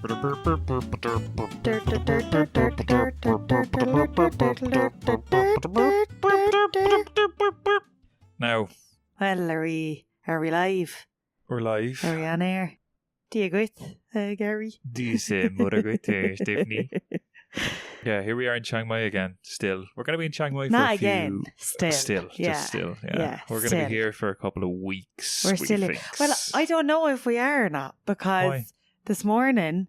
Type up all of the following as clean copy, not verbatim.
Now, well, are we live? we're live. Are we on air? Do you good, Gary? Do you say mother good there, Stephanie? Yeah, here we are in Chiang Mai again. Still, we're going to be in Chiang Mai for Not a few. again. Still, Yeah. We're going to still. be here for a couple of weeks. We're still. Well, I don't know if we are or not because Why? this morning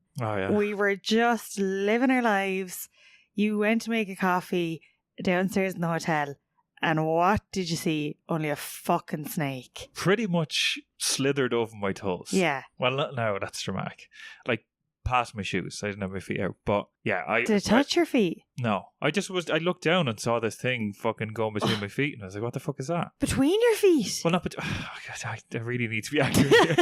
we were just living our lives. You went to make a coffee downstairs in the hotel, and what did you see? Only a fucking snake. pretty much slithered over my toes. Yeah. Well, not now. That's dramatic. Like past my shoes. I didn't have my feet out, but yeah, Did it touch your feet? No, I looked down and saw this thing fucking going between my feet, and I was like, "What the fuck is that?" Between your feet? Well, not between. Oh, God, I really need to be accurate here.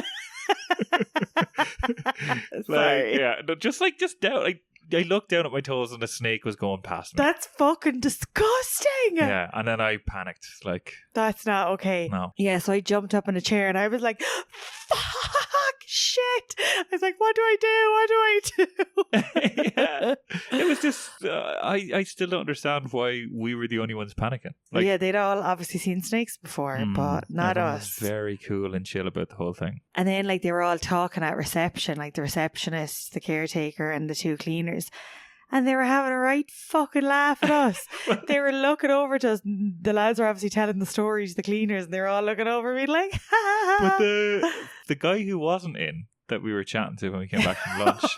Sorry. Just down. Like I looked down at my toes, and a snake was going past me. That's fucking disgusting. Yeah, and then I panicked. Like, That's not okay. no. Yeah, so I jumped up in a chair and I was like, fuck, shit. I was like, what do I do? Yeah, it was just. I still don't understand why we were the only ones panicking. Like, yeah, they'd all obviously seen snakes before, but not everyone us. was very cool and chill about the whole thing. And then like they were all talking at reception, like the receptionist, the caretaker and the two cleaners. And they were having a right fucking laugh at us. They were looking over to us. The lads were obviously telling the stories, the cleaners, and they were all looking over me like, ha ha ha. But the guy who wasn't in that we were chatting to when we came back from lunch,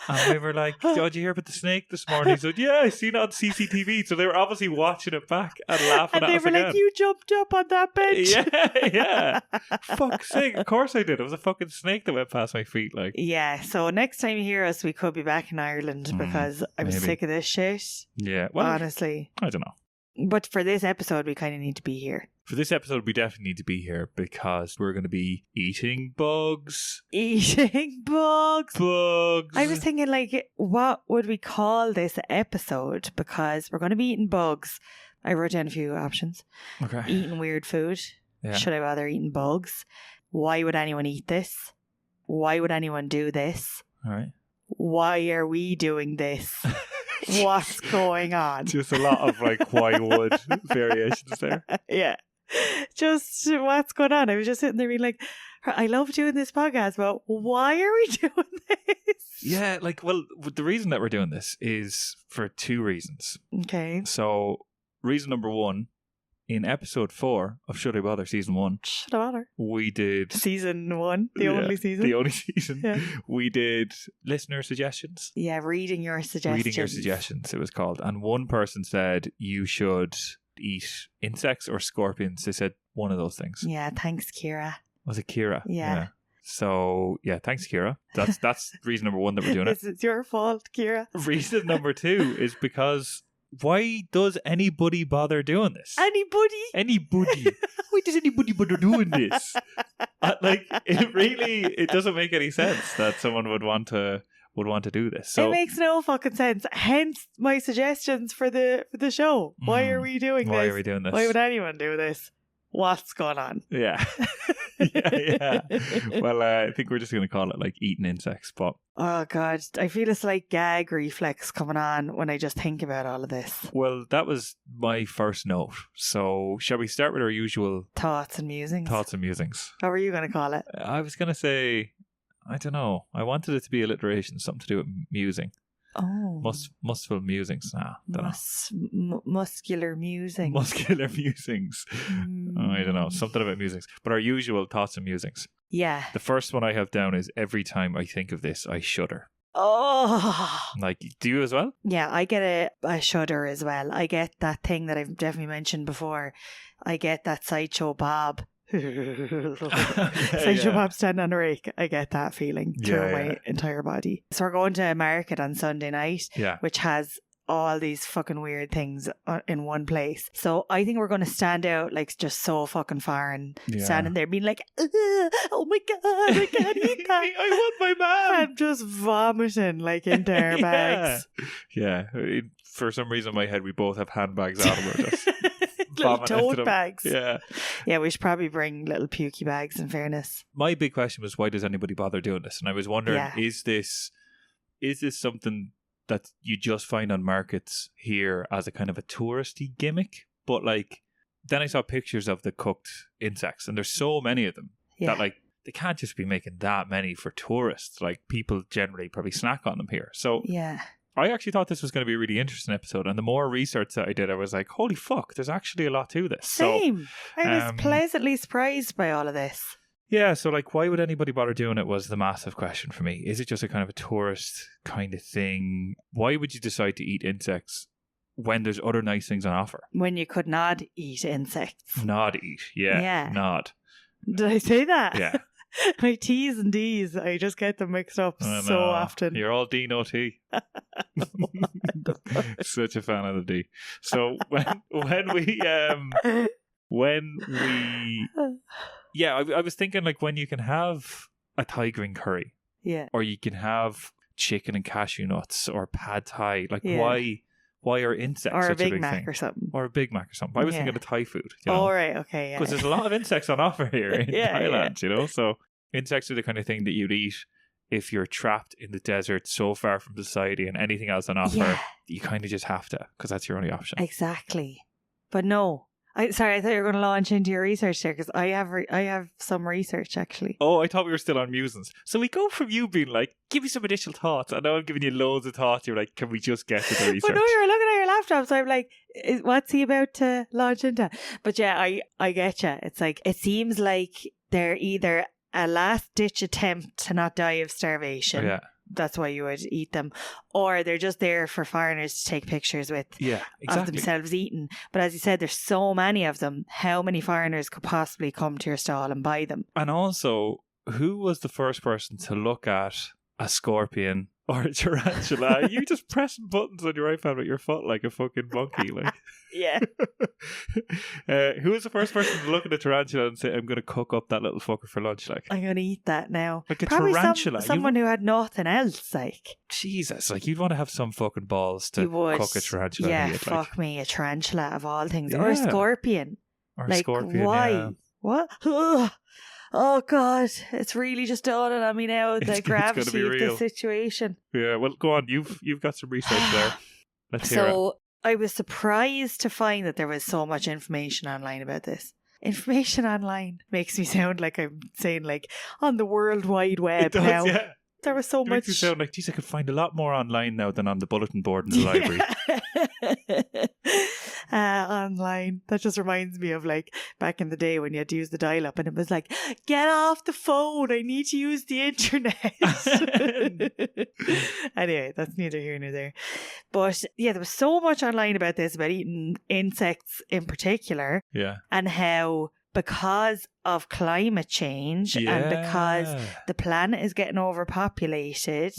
and we were like, "Oh, did you hear about the snake this morning?" He said, "Yeah, I seen it on CCTV." So they were obviously watching it back and laughing and at they us were again. like, you jumped up on that bench. Yeah. Fuck's sake, of course I did. It was a fucking snake that went past my feet. Like, Yeah, so next time you hear us, we could be back in Ireland because I'm maybe. sick of this shit. yeah. Well, Honestly. I don't know. But for this episode, we kind of need to be here. For this episode, we definitely need to be here because we're going to be eating bugs. Eating bugs. Bugs. I was thinking, like, what would we call this episode? Because we're going to be eating bugs. I wrote down a few options. Okay. Eating weird food. Yeah. Should I bother eating bugs? Why would anyone eat this? Why would anyone do this? All right. Why are we doing this? What's going on? Just a lot of like why would variations there. Yeah. Just what's going on? I was just sitting there being like, I love doing this podcast, but why are we doing this? Yeah, like, well, the reason that we're doing this is for two reasons. Okay. So, reason number one, in episode 4 of Should I Bother season 1, Shut up. we did Season 1, the only season. The only season. Yeah. We did listener suggestions. Yeah, reading your suggestions. Reading your suggestions, it was called. And one person said you should eat insects or scorpions. They said one of those things. Yeah, thanks, Kira. Was it Kira? Yeah. So, yeah, thanks, Kira. That's reason number one that we're doing it. It's your fault, Kira. Reason number 2 is because why does anybody bother doing this? Anybody? Why does anybody bother doing this? It doesn't make any sense that someone would want to do this. So It makes no fucking sense. Hence my suggestions for the show. Why are we doing this? Why are we doing this? Why would anyone do this? What's going on? Yeah. yeah. Well, I think we're just going to call it like eating insects, but Oh God, I feel it's like gag reflex coming on when I just think about all of this. well, that was my first note. So shall we start with our usual Thoughts and musings. thoughts and musings? How are you going to call it? I was going to say, I don't know. I wanted it to be alliteration, something to do with musing. Oh. Mustful musings. Nah, don't know. Muscular musing. Muscular musings. I don't know. Something about musings. But our usual thoughts and musings. Yeah. The first one I have down is every time I think of this, I shudder. Oh. Like, do you as well? Yeah, I get a shudder as well. I get that thing that I've definitely mentioned before. I get that Sideshow Bob. Sideshow Bob standing on a rake. I get that feeling through my entire body. So we're going to a market on Sunday night, which has all these fucking weird things in one place. So I think we're going to stand out like just so fucking far and standing there being like, oh my God, I can't eat that. I want my man. I'm just vomiting like into our bags. Yeah. For some reason in my head we both have handbags out of us. little tote bags. Yeah. Yeah, we should probably bring little pukey bags, in fairness. My big question was, why does anybody bother doing this? And I was wondering, is this something that you just find on markets here as a kind of a touristy gimmick? But like, then I saw pictures of the cooked insects, and there's so many of them that like they can't just be making that many for tourists. Like, people generally probably snack on them here. So yeah, I actually thought this was going to be a really interesting episode, and the more research that I did, I was like, holy fuck, there's actually a lot to this. Same. So, I was pleasantly surprised by all of this. Yeah, so like, why would anybody bother doing it was the massive question for me. Is it just a kind of a tourist kind of thing? Why would you decide to eat insects when there's other nice things on offer? When you could not eat insects. Nod eat, yeah. Nod. Did I say that? Yeah. My T's and D's, I just get them mixed up so often. You're all D, no T. Such a fan of the D. So when we yeah, I was thinking like when you can have a Thai green curry, or you can have chicken and cashew nuts or pad Thai, like why are insects or such a big Big Mac thing? Or something, or a Big Mac or something. I was thinking of Thai food. You know? Oh right, okay, because there's a lot of insects on offer here in Thailand. Yeah. You know, so insects are the kind of thing that you'd eat if you're trapped in the desert so far from society and anything else on offer. You kind of just have to, because that's your only option. Exactly. But no. Sorry, I thought you were going to launch into your research there, because I have some research actually. Oh, I thought we were still on musings. So we go from you being like, give me some additional thoughts. I know I'm giving you loads of thoughts. You're like, can we just get to the research? But no, you were looking at your laptop, so I'm like, what's he about to launch into? But yeah, I get you. It's like, it seems like they're either a last-ditch attempt to not die of starvation. Yeah. That's why you would eat them. Or they're just there for foreigners to take pictures with of themselves eating. But as you said, there's so many of them. How many foreigners could possibly come to your stall and buy them? And also, who was the first person to look at a scorpion or a tarantula? You just pressing buttons on your iPad with your foot like a fucking monkey. Like. Yeah. Who was the first person to look at a tarantula and say, I'm going to cook up that little fucker for lunch? Like, I'm going to eat that now. Like a Probably tarantula. Someone who had nothing else. Like, Jesus, like, you'd want to have some fucking balls to cook a tarantula. Yeah, fuck me, a tarantula of all things. Or a scorpion. Or a like, scorpion, why? What? Ugh. Oh God, it's really just dawning on me now, the gravity of the situation. Yeah, well, go on. You've got some research there. Let's hear it. So I was surprised to find that there was so much information online about this. Information online makes me sound like I'm saying like on the World Wide Web. It does, now. Yeah. There was so it much. Makes you sound like, geez, I could find a lot more online now than on the bulletin board in the library. Online. That just reminds me of like back in the day when you had to use the dial-up and it was like, get off the phone, I need to use the internet. Anyway, that's neither here nor there. But yeah, there was so much online about this, about eating insects in particular. Yeah. And how because of climate change and because the planet is getting overpopulated,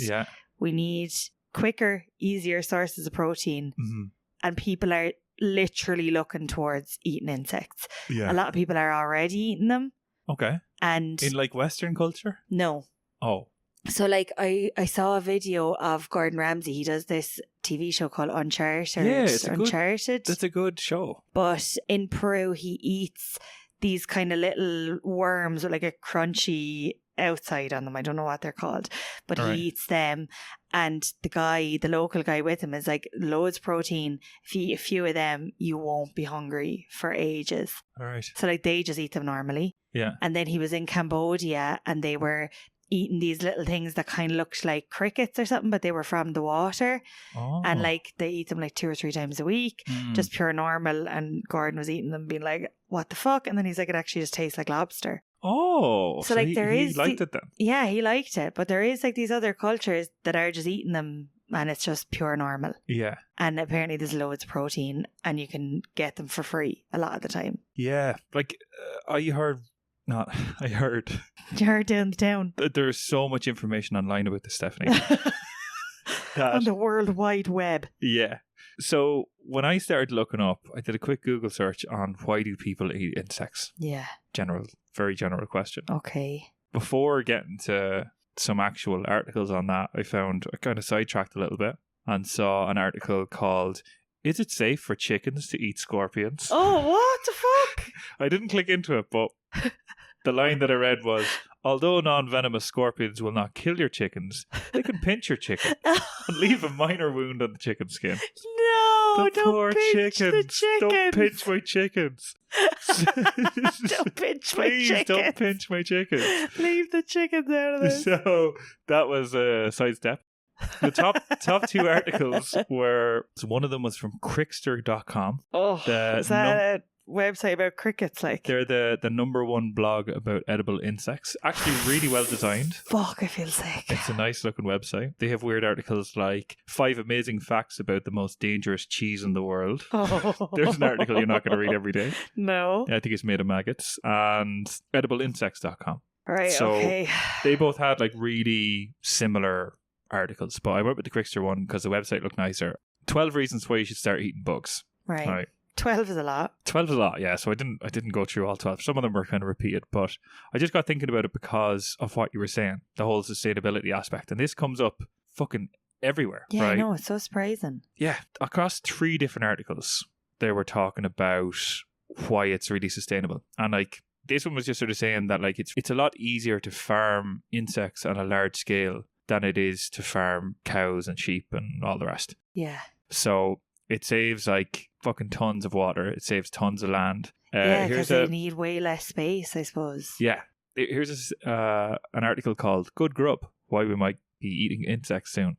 we need quicker, easier sources of protein. Mm-hmm. And people are literally looking towards eating insects. Yeah. A lot of people are already eating them. Okay. And in like Western culture? No. Oh. So like I saw a video of Gordon Ramsay. He does this TV show called Uncharted. Yeah, it's Uncharted. That's a good show. But in Peru, he eats these kind of little worms with like a crunchy outside on them. I don't know what they're called, but he eats them. And the local guy with him is like, loads of protein. If you eat a few of them, you won't be hungry for ages. All right. So like they just eat them normally. Yeah. And then he was in Cambodia and they were eating these little things that kind of looked like crickets or something, but they were from the water. Oh. And like they eat them like 2 or 3 times a week, just pure normal. And Gordon was eating them being like, what the fuck? And then he's like, it actually just tastes like lobster. Oh, so like he liked it then. Yeah, he liked it. But there is like these other cultures that are just eating them and it's just pure normal. Yeah. And apparently there's loads of protein and you can get them for free a lot of the time. Yeah. Like I heard You heard down the town. There's so much information online about this, Stephanie. On the World Wide Web. Yeah. So when I started looking up, I did a quick Google search on why do people eat insects? Yeah. Very general question. Okay. Before getting to some actual articles on that, I kind of sidetracked a little bit and saw an article called is it safe for chickens to eat scorpions? Oh, what the fuck? I didn't click into it, but the line that I read was, although non-venomous scorpions will not kill your chickens, they can pinch your chicken and leave a minor wound on the chicken skin. No, the don't poor pinch the chickens. Don't pinch my chickens. Don't pinch my Please chickens. don't pinch my chickens. Leave the chickens out of this. So that was a sidestep. The top two articles were, so one of them was from Crickster.com. Oh, is that a website about crickets? Like, they're the number one blog about edible insects. Actually, really well designed. Fuck, I feel sick. It's a nice looking website. They have weird articles like 5 amazing facts about the most dangerous cheese in the world. Oh. There's an article you're not going to read every day. No. I think it's made of maggots. And edibleinsects.com. Right, so okay. They both had like really similar articles, but I went with the Crickster one because the website looked nicer. 12 reasons why you should start eating bugs. Right. 12 is a lot. 12 is a lot, yeah. So I didn't go through all 12. Some of them were kind of repeated, but I just got thinking about it because of what you were saying, the whole sustainability aspect. And this comes up fucking everywhere. Yeah, right? I know, it's so surprising. Yeah, across 3 different articles, they were talking about why it's really sustainable. And like, this one was just sort of saying that like it's a lot easier to farm insects on a large scale than it is to farm cows and sheep and all the rest. Yeah. So it saves like fucking tons of water. It saves tons of land. Yeah, because they need way less space, I suppose. Yeah. Here's an article called Good Grub, Why We Might Be Eating Insects Soon.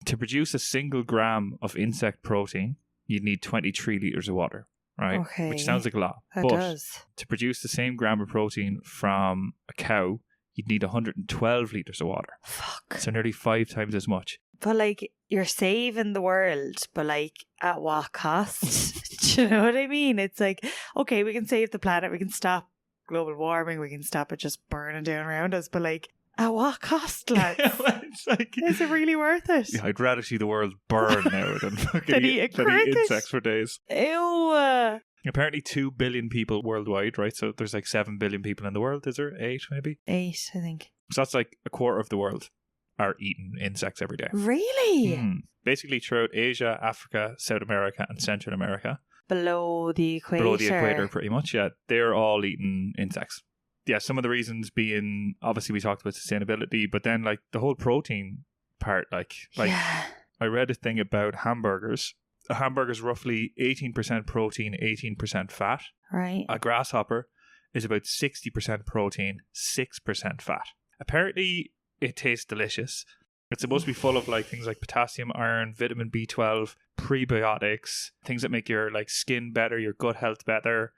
To produce a single gram of insect protein, you'd need 23 litres of water, right? Okay. Which sounds like a lot. That but does. To produce the same gram of protein from a cow, you'd need 112 litres of water. Fuck. So nearly 5 times as much. But like, you're saving the world, but like, at what cost? Do you know what I mean? It's like, okay, we can save the planet, we can stop global warming, we can stop it just burning down around us, but like, at what cost, lads? It's like, is it really worth it? Yeah, I'd rather see the world burn now than fucking eat insects for days. Ew. Apparently 2 billion people worldwide, right? So there's like 7 billion people in the world, is there? 8 maybe? 8, I think. So that's like a quarter of the world are eating insects every day. Really? Basically throughout Asia, Africa, South America and Central America. Below the equator. Below the equator, pretty much, yeah. They're all eating insects. Yeah, some of the reasons being, obviously we talked about sustainability, but then like the whole protein part, like yeah. I read a thing about hamburgers. A hamburger's roughly 18% protein, 18% fat. Right. A grasshopper is about 60% protein, 6% fat. Apparently, it tastes delicious. It's supposed to be full of like things like potassium, iron, vitamin B12, prebiotics, things that make your like skin better, your gut health better.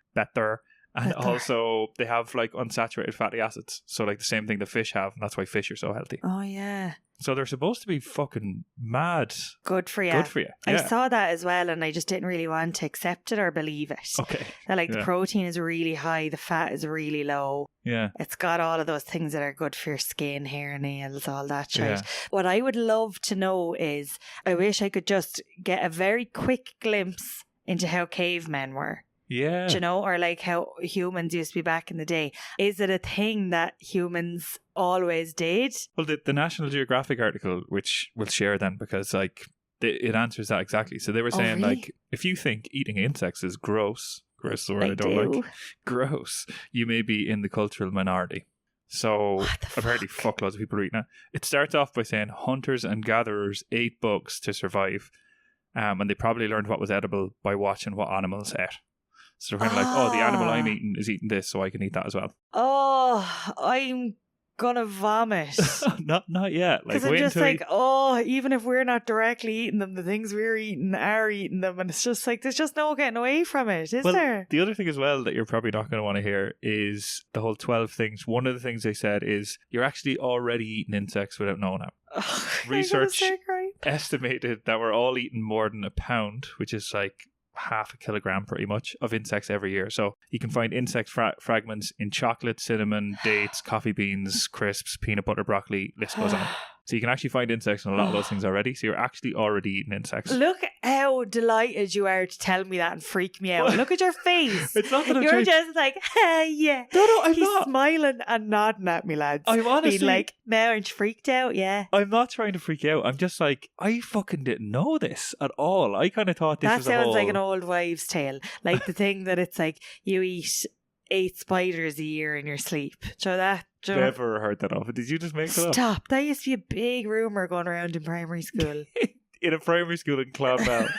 And also they have like unsaturated fatty acids. So like the same thing the fish have, and that's why fish are so healthy. Oh yeah. So they're supposed to be fucking mad. Good for you. Good for you. I Yeah. saw that as well, and I just didn't really want to accept it or believe it. Okay. That like Yeah. the protein is really high, the fat is really low. Yeah. It's got all of those things that are good for your skin, hair, nails, all that shit. Yeah. What I would love to know is, I wish I could just get a very quick glimpse into how cavemen were. Yeah. Do you know, or like how humans used to be back in the day. Is it a thing that humans always did? Well, the National Geographic article, which we'll share then, because like it answers that exactly. So they were saying really? like, if you think eating insects is gross is the word I don't do. like, gross, you may be in the cultural minority. So What the apparently fuck? fuckloads of people are eating it. It starts off by saying hunters and gatherers ate bugs to survive. And they probably learned what was edible by watching what animals ate. So they're kind of like, oh, the animal I'm eating is eating this, so I can eat that as well. Oh, I'm gonna vomit. Not yet. Like, Because I'm wait just until like, oh, even if we're not directly eating them, the things we're eating are eating them. And it's just like, there's just no getting away from it, is there? The other thing as well that you're probably not going to want to hear is the whole 12 things. One of the things they said is you're actually already eating insects without knowing it. Oh, Research I'm gonna cry. estimated that we're all eating more than a pound, which is like half a kilogram pretty much, of insects every year. So you can find insect fragments in chocolate, cinnamon, dates, coffee beans, crisps, peanut butter, broccoli, list goes on. So you can actually find insects in a lot of those things already. So you're actually already eating insects. Look how delighted you are to tell me that and freak me out. Look at your face. It's not that I'm You're just like, yeah. No, I'm He's not. smiling and nodding at me, lads. I'm honestly... being like, now aren't you freaked out? Yeah. I'm not trying to freak out. I'm just like, I fucking didn't know this at all. I kind of thought this was a whole... That sounds like an old wives' tale. Like the thing that it's like, you eat 8 spiders a year in your sleep. Do you know that? Never heard that of it. Did you just make that up? Stop. That used to be a big rumour going around in primary school. In a primary school in Clonmel.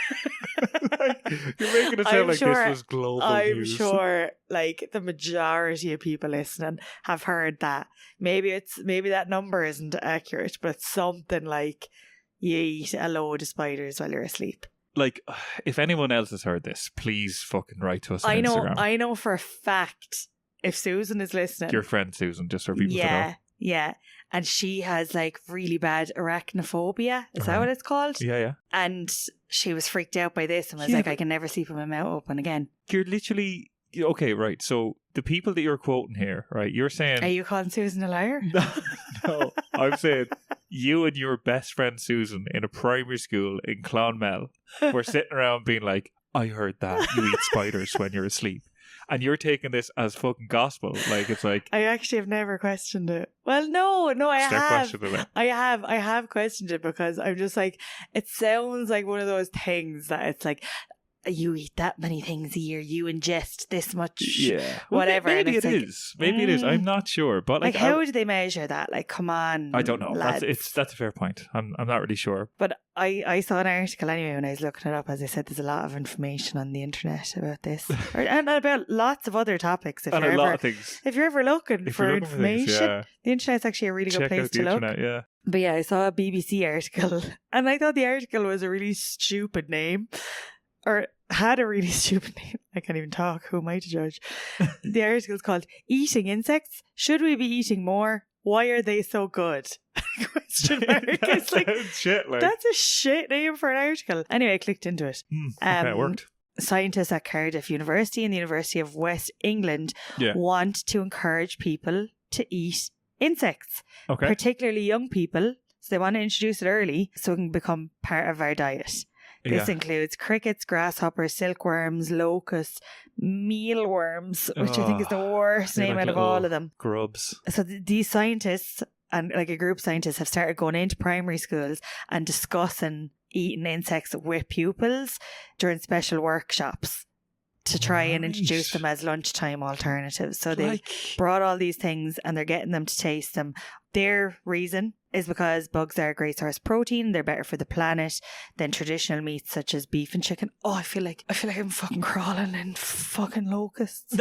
You're making it sound this was global news. I'm sure like the majority of people listening have heard that. Maybe that number isn't accurate, but it's something like you eat a load of spiders while you're asleep. Like, if anyone else has heard this, please fucking write to us on Instagram. I know for a fact, if Susan is listening... Your friend Susan, just for people to know. Yeah. And she has like really bad arachnophobia. Is that what it's called? Yeah. And she was freaked out by this and was like, I can never sleep with my mouth open again. You're literally... Okay, right. So the people that you're quoting here, right, you're saying... Are you calling Susan a liar? No. I'm saying you and your best friend Susan in a primary school in Clonmel were sitting around being like, I heard that you eat spiders when you're asleep. And you're taking this as fucking gospel. Like, it's like... I actually have never questioned it. Well, no, I have. I have questioned it because I'm just like, it sounds like one of those things that it's like, you eat that many things a year, you ingest this much, whatever. Maybe it is. Maybe it is. I'm not sure. But like how do they measure that? Like, come on, I don't know. Lads. That's a fair point. I'm not really sure. But I saw an article anyway when I was looking it up. As I said, there's a lot of information on the internet about this and about lots of other topics. If you're ever looking for information, the internet's actually a really good place to look. Yeah. But yeah, I saw a BBC article and I thought the article was a really stupid name. Or had a really stupid name. I can't even talk. Who am I to judge? The article is called Eating Insects. Should we be eating more? Why are they so good? Question mark. It's like, that's a shit name for an article. Anyway, I clicked into it. Okay, it worked. Scientists at Cardiff University and the University of West England want to encourage people to eat insects. Okay. Particularly young people. So they want to introduce it early so it can become part of our diet. This includes crickets, grasshoppers, silkworms, locusts, mealworms, which I think is the worst name out of all of them. Grubs. So these scientists and like a group of scientists have started going into primary schools and discussing eating insects with pupils during special workshops to try and introduce them as lunchtime alternatives. So they brought all these things and they're getting them to taste them. Their reason is because bugs are a great source of protein. They're better for the planet than traditional meats such as beef and chicken. Oh, I feel like I'm fucking crawling in fucking locusts.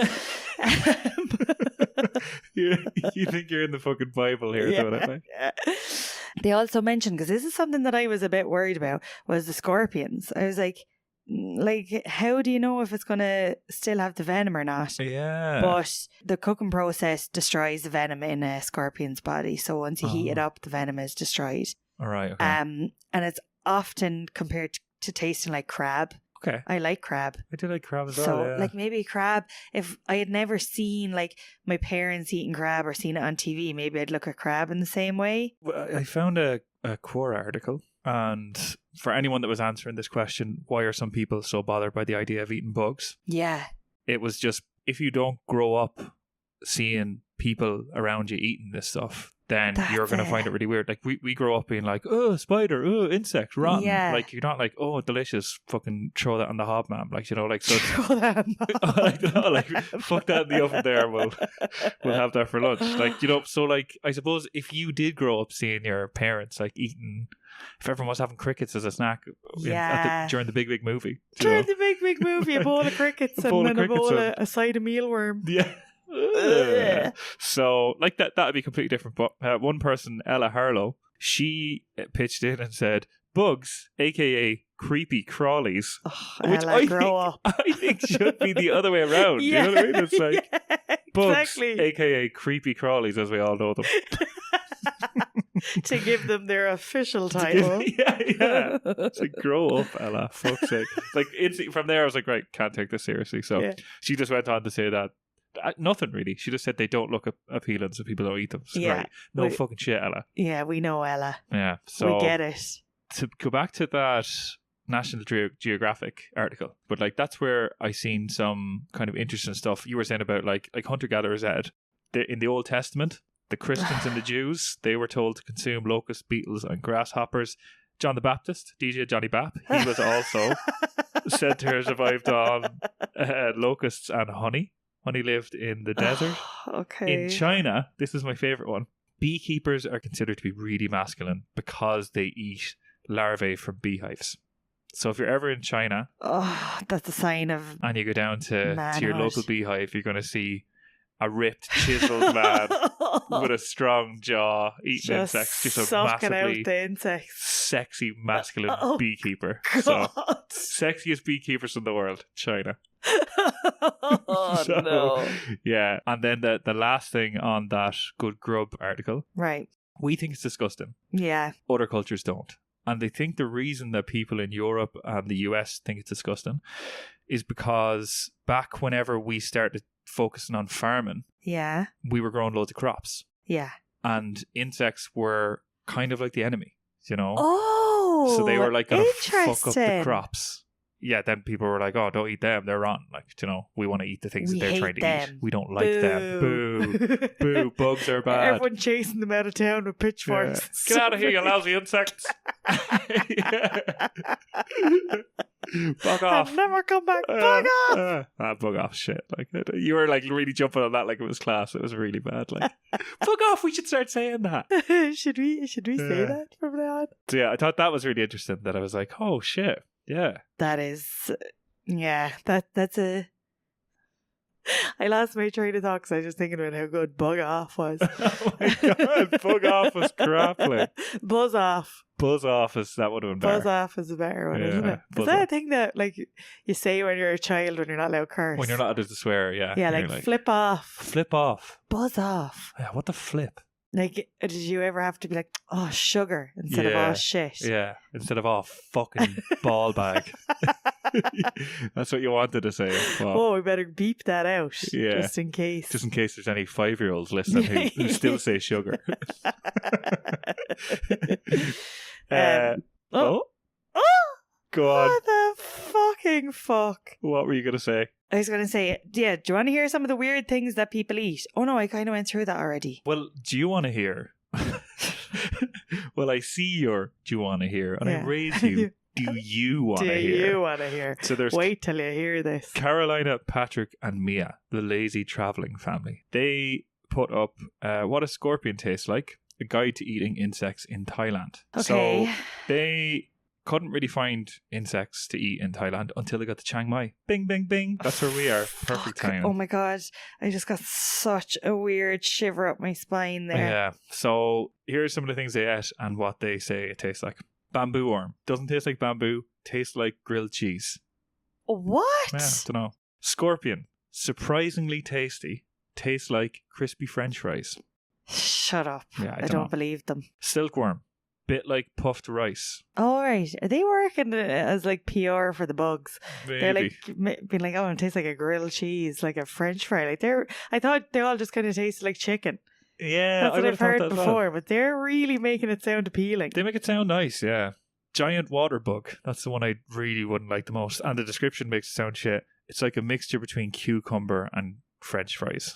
You think you're in the fucking Bible here, don't I? Yeah. They also mentioned, because this is something that I was a bit worried about, was the scorpions. I was like, how do you know if it's going to still have the venom or not? Yeah. But the cooking process destroys the venom in a scorpion's body. So once you heat it up, the venom is destroyed. All right. Okay. And it's often compared to tasting like crab. Okay. I like crab. I do like crab as well. So like maybe crab, if I had never seen like my parents eating crab or seen it on TV, maybe I'd look at crab in the same way. Well, I found a Quora article. And for anyone that was answering this question, why are some people so bothered by the idea of eating bugs? Yeah. It was just, if you don't grow up seeing people around you eating this stuff, then you're going to find it really weird. Like we grow up being like, oh, spider, oh, insect, rotten. Yeah. Like you're not like, oh, delicious, fucking throw that on the hob, man. Like, you know, like, so throw that on the like, fuck that in the oven there. We'll have that for lunch. Like, you know, so like, I suppose if you did grow up seeing your parents like eating, if everyone was having crickets as a snack during the big movie. During the big movie, a bowl of crickets and then a side of mealworm. Yeah. So like that would be completely different. But one person, Ella Harlow, she pitched in and said bugs, aka creepy crawlies, which I think should be the other way around. Yeah, you know what I mean? It's like bugs, exactly. aka creepy crawlies, as we all know them. To give them their official title. Yeah. It's like, grow up, Ella. Fuck's sake. Like, from there, I was like, right, can't take this seriously. So she just went on to say that Nothing really. She just said they don't look appealing, so people don't eat them. So Yeah. no fucking shit, Ella. Yeah, we know, Ella. Yeah. So we get it. To go back to that National Geographic article, but like that's where I seen some kind of interesting stuff. You were saying about like hunter-gatherers Ed. In the Old Testament, the Christians and the Jews, they were told to consume locusts, beetles, and grasshoppers. John the Baptist, DJ Johnny Bap, he was also said to have survived on locusts and honey when he lived in the desert. Okay. In China, this is my favourite one. Beekeepers are considered to be really masculine because they eat larvae from beehives. So if you're ever in China, that's a sign of and you go down to your local beehive, you're going to see a ripped, chiseled man with a strong jaw eating insects, just a massively out the insects. Sexy, masculine beekeeper. God. So, sexiest beekeepers in the world, China. No. Yeah, and then the last thing on that Good Grub article. Right. We think it's disgusting. Yeah. Other cultures don't. And they think the reason that people in Europe and the US think it's disgusting is because back whenever we started focusing on farming, we were growing loads of crops. Yeah. And insects were kind of like the enemy, you know? Oh, so they were like going to fuck up the crops. Yeah, then people were like, oh, don't eat them. They're rotten. Like, you know, we want to eat the things that they're trying to eat. We don't like them. Boo. Boo. Bugs are bad. Everyone chasing them out of town with pitchforks. Yeah. Get out of here, you lousy insects. Bug off. I'll never come back. Bug off. Bug off shit. Like, you were like really jumping on that like it was class. It was really bad. Like, bug off. We should start saying that. Should we say that from now on? So yeah, I thought that was really interesting that I was like, oh shit. Yeah. That is, that's a... I lost my train of thought because I was just thinking about how good Bug Off was. Oh my God, Bug Off was crap. Like. Buzz Off. Buzz Off that would have been better. Buzz Off is a better one, isn't it? Is that a thing that like you say when you're a child when you're not allowed to curse? When you're not allowed to swear, yeah. Yeah, like flip off. Flip off. Buzz off. Yeah, what the flip? Like, did you ever have to be like, oh, sugar, instead of oh, shit? Yeah, instead of oh, fucking ball bag. That's what you wanted to say. Well, oh, we better beep that out, just in case. Just in case there's any 5-year-olds listening who still say sugar. Go on. What the fucking fuck? What were you going to say? I was going to say, do you want to hear some of the weird things that people eat? Oh no, I kind of went through that already. Well, do you want to hear? Well, I see your do you want to hear? And I raise you, do you want to hear? Do you want to hear? So there's wait till you hear this. Carolina, Patrick and Mia, the lazy travelling family. They put up what a scorpion tastes like, a guide to eating insects in Thailand. Okay. So they couldn't really find insects to eat in Thailand until they got to Chiang Mai. Bing, bing, bing. That's where we are. Perfect time. Oh my God. I just got such a weird shiver up my spine there. Yeah. So here's some of the things they ate and what they say it tastes like. Bamboo worm. Doesn't taste like bamboo. Tastes like grilled cheese. What? Yeah, don't know. Scorpion. Surprisingly tasty. Tastes like crispy French fries. Shut up. Yeah, I don't believe them. Silkworm. Bit like puffed rice. Oh, right. Are they working as like PR for the bugs? Maybe. They're like being like, oh, it tastes like a grilled cheese, like a French fry. Like I thought they all just kind of tasted like chicken. Yeah, that's what I've heard before, but they're really making it sound appealing. They make it sound nice, yeah. Giant water bug. That's the one I really wouldn't like the most. And the description makes it sound shit. It's like a mixture between cucumber and French fries.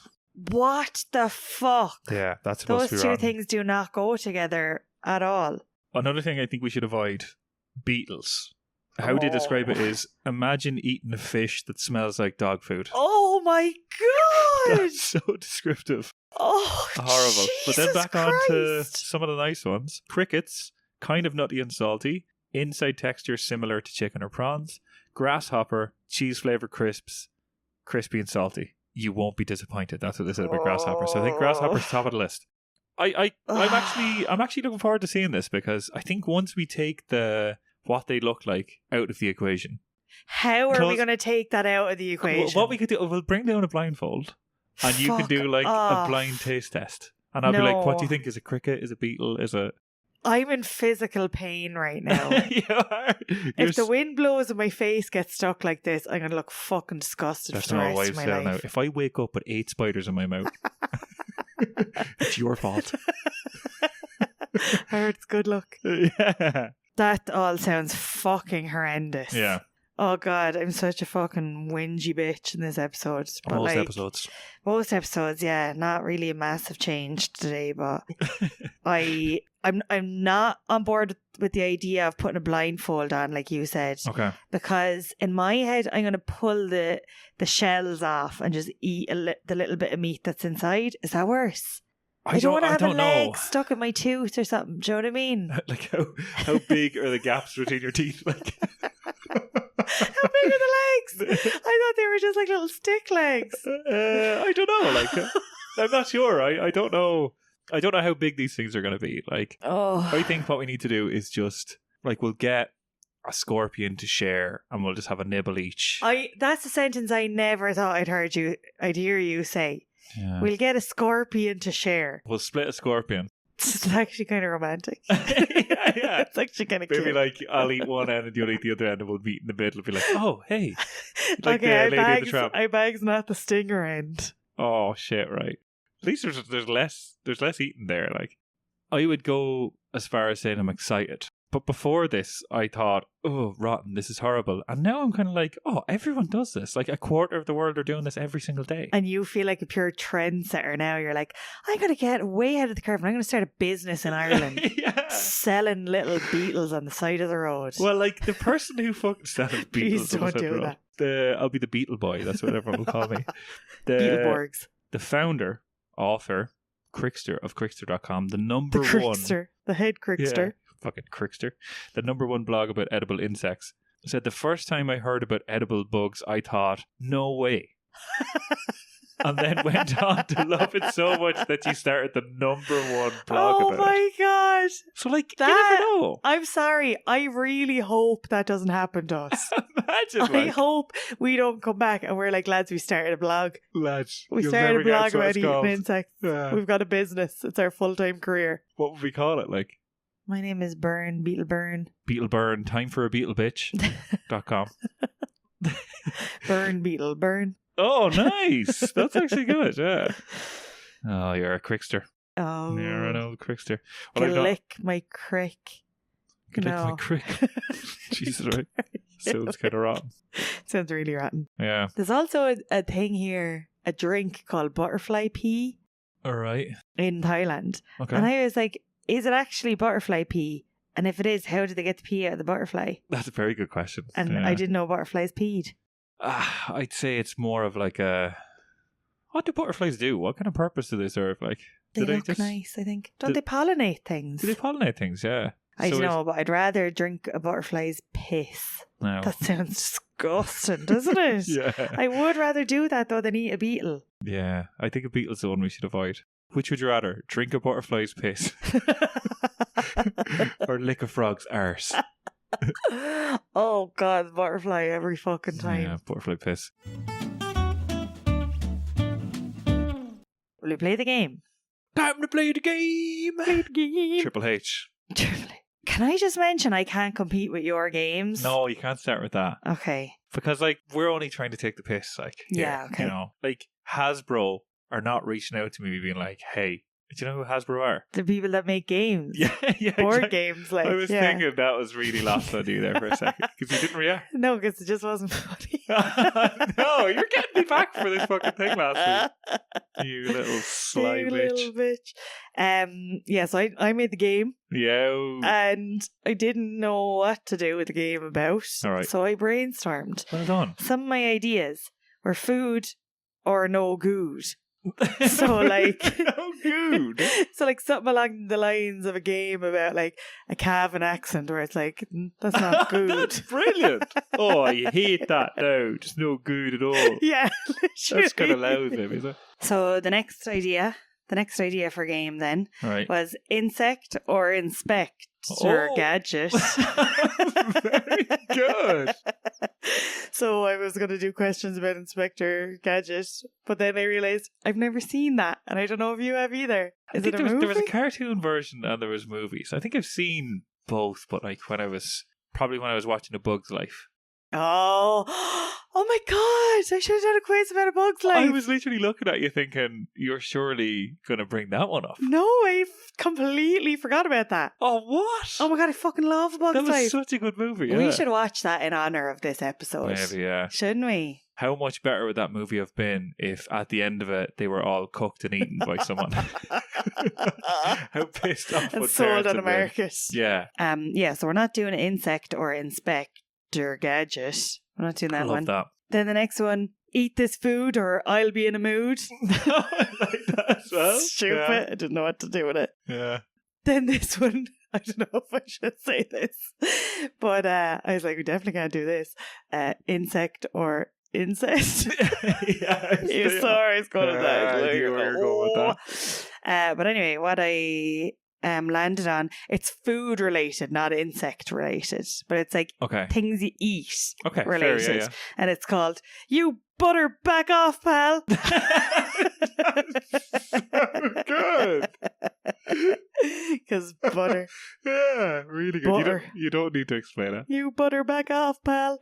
What the fuck? Yeah, that's supposed to be wrong. Those two things do not go together at all. Another thing I think we should avoid, beetles. How they describe it is, imagine eating a fish that smells like dog food. Oh my God! That's so descriptive. Oh, horrible. Jesus But then back Christ. on to some of the nice ones. Crickets, kind of nutty and salty. Inside texture similar to chicken or prawns. Grasshopper, cheese flavored crisps, crispy and salty. You won't be disappointed. That's what they said about grasshopper. So I think grasshopper's top of the list. I'm actually looking forward to seeing this because I think once we take what they look like out of the equation. How are we going to take that out of the equation? What we could do, we'll bring down a blindfold and you can do like a blind taste test. And I'll be like, what do you think? Is it cricket? Is it beetle? Is it... I'm in physical pain right now. You are. If the wind blows and my face gets stuck like this, I'm going to look fucking disgusted for the rest of my life. Now. If I wake up with 8 spiders in my mouth, it's your fault. I heard it's good luck. Yeah. That all sounds fucking horrendous. Yeah. Oh God, I'm such a fucking whingy bitch in this episode. But most episodes, yeah, not really a massive change today, but I'm not on board with the idea of putting a blindfold on, like you said. Okay. Because in my head, I'm going to pull the shells off and just eat the little bit of meat that's inside. Is that worse? I don't want to have a leg stuck in my tooth or something. Do you know what I mean? Like how big are the gaps between your teeth? Like. How big are the legs? I thought they were just like little stick legs. I don't know. Like, I'm not sure. I don't know. I don't know how big these things are going to be. Like, I think what we need to do is just like we'll get a scorpion to share, and we'll just have a nibble each. That's a sentence I never thought I'd hear you say. Yeah. We'll get a scorpion to share. We'll split a scorpion. It's actually kind of romantic. Yeah. It's actually kind of cute. Maybe like I'll eat one end and you'll eat the other end, and we'll meet in the middle and be like, oh, hey. Like okay, the Lady of the Tramp. I bag's not the stinger end. Oh, shit, right. At least there's less eating there. Like, I would go as far as saying I'm excited. But before this, I thought, oh, rotten, this is horrible. And now I'm kind of like, oh, everyone does this. Like, a quarter of the world are doing this every single day. And you feel like a pure trendsetter now. You're like, I'm going to get way ahead of the curve and I'm going to start a business in Ireland. Yeah. Selling little beetles on the side of the road. Well, like, the person who fucking sells beetles. Please don't do that. I'll be the Beetle Boy. That's what everyone will call me. Beetleborgs. The founder, author, Crickster of Crickster.com, the head Crickster. Yeah. Fucking Crickster, the number one blog about edible insects, said the first time I heard about edible bugs, I thought, no way. And then went on to love it so much that she started the number one blog about it. Oh my God. So like, you never know. I'm sorry. I really hope that doesn't happen to us. Imagine, I hope we don't come back and we're like, lads, we started a blog. Lads, we started a blog about eating insects. Yeah. We've got a business. It's our full-time career. What would we call it, like? My name is Burn, Beetle Burn. Beetle Burn, time for a beetle bitch.com. Burn, Beetle Burn. Oh, nice. That's actually good, yeah. Oh, you're a crickster. Oh. You're an old crickster. Lick my crick. Lick my crick. Jesus, right. Sounds kind of rotten. Sounds really rotten. Yeah. There's also a thing here, a drink called butterfly pea. All right. In Thailand. Okay. And I was like, is it actually butterfly pea? And if it is, how did they get the pea out of the butterfly? That's a very good question. And I didn't know butterflies peed. I'd say it's more of like a... What do butterflies do? What kind of purpose do they serve? Like, they look nice, I think. Don't they pollinate things? Do they pollinate things? Yeah. I don't know, but I'd rather drink a butterfly's piss. No. That sounds disgusting, doesn't it? Yeah. I would rather do that, though, than eat a beetle. Yeah. I think a beetle's the one we should avoid. Which would you rather? Drink a butterfly's piss? Or lick a frog's arse? Oh, God, butterfly every fucking time. Yeah, butterfly piss. Will we play the game? Time to play the game! Play the game! Triple H. Can I just mention I can't compete with your games? No, you can't start with that. Okay. Because, like, we're only trying to take the piss, like, yeah, okay. You know, like, Hasbro are not reaching out to me being like, hey, do you know who Hasbro are? The people that make games. Yeah, Board exactly. games, like. I was thinking that was really lost on you there for a second. Because you didn't react. No, because it just wasn't funny. No, you're getting me back for this fucking thing last week. You little sly you bitch. Little bitch. Yeah, so I made the game. Yeah. And I didn't know what to do with the game about. All right. So I brainstormed. Well done. Some of my ideas were food or no good. So like no good. So like something along the lines of a game about like a Cavan accent where it's like that's not good. That's brilliant. Oh, I hate that. No, just no good at all. Yeah, that's kind of loud, maybe, is it? So the next idea The next idea for game then Right. was insect or inspector gadget. Very good. So I was going to do questions about Inspector Gadget, but then I realised I've never seen that, and I don't know if you have either. Is it a movie? There was a cartoon version and there was movies. I think I've seen both, but like when I was watching A Bug's Life. Oh my God! I should have done a quiz about A Bug's Life. I was literally looking at you thinking, you're surely going to bring that one up. No, I completely forgot about that. Oh, what? Oh my God, I fucking love A Bug's Life. That was such a good movie. Yeah. We should watch that in honour of this episode. Maybe, yeah. Shouldn't we? How much better would that movie have been if at the end of it they were all cooked and eaten by someone? How pissed off and would sold on a been? market. Yeah. Yeah, so we're not doing insect or inspector gadget. We're not doing that one. I love that. Then the next one, eat this food or I'll be in a mood. I like that as well. Stupid. Yeah. I didn't know what to do with it. Yeah. Then this one, I don't know if I should say this, but I was like, we definitely can't do this. Insect or incest. Yeah. You saw I was going with that. Like, you were going with that. But anyway, what I landed on, it's food related, not insect related, but it's like things you eat related. Fair, yeah. And it's called You Butter Back Off, Pal. So good. Because butter. Yeah, really good. Butter. You don't need to explain it. You butter back off, pal.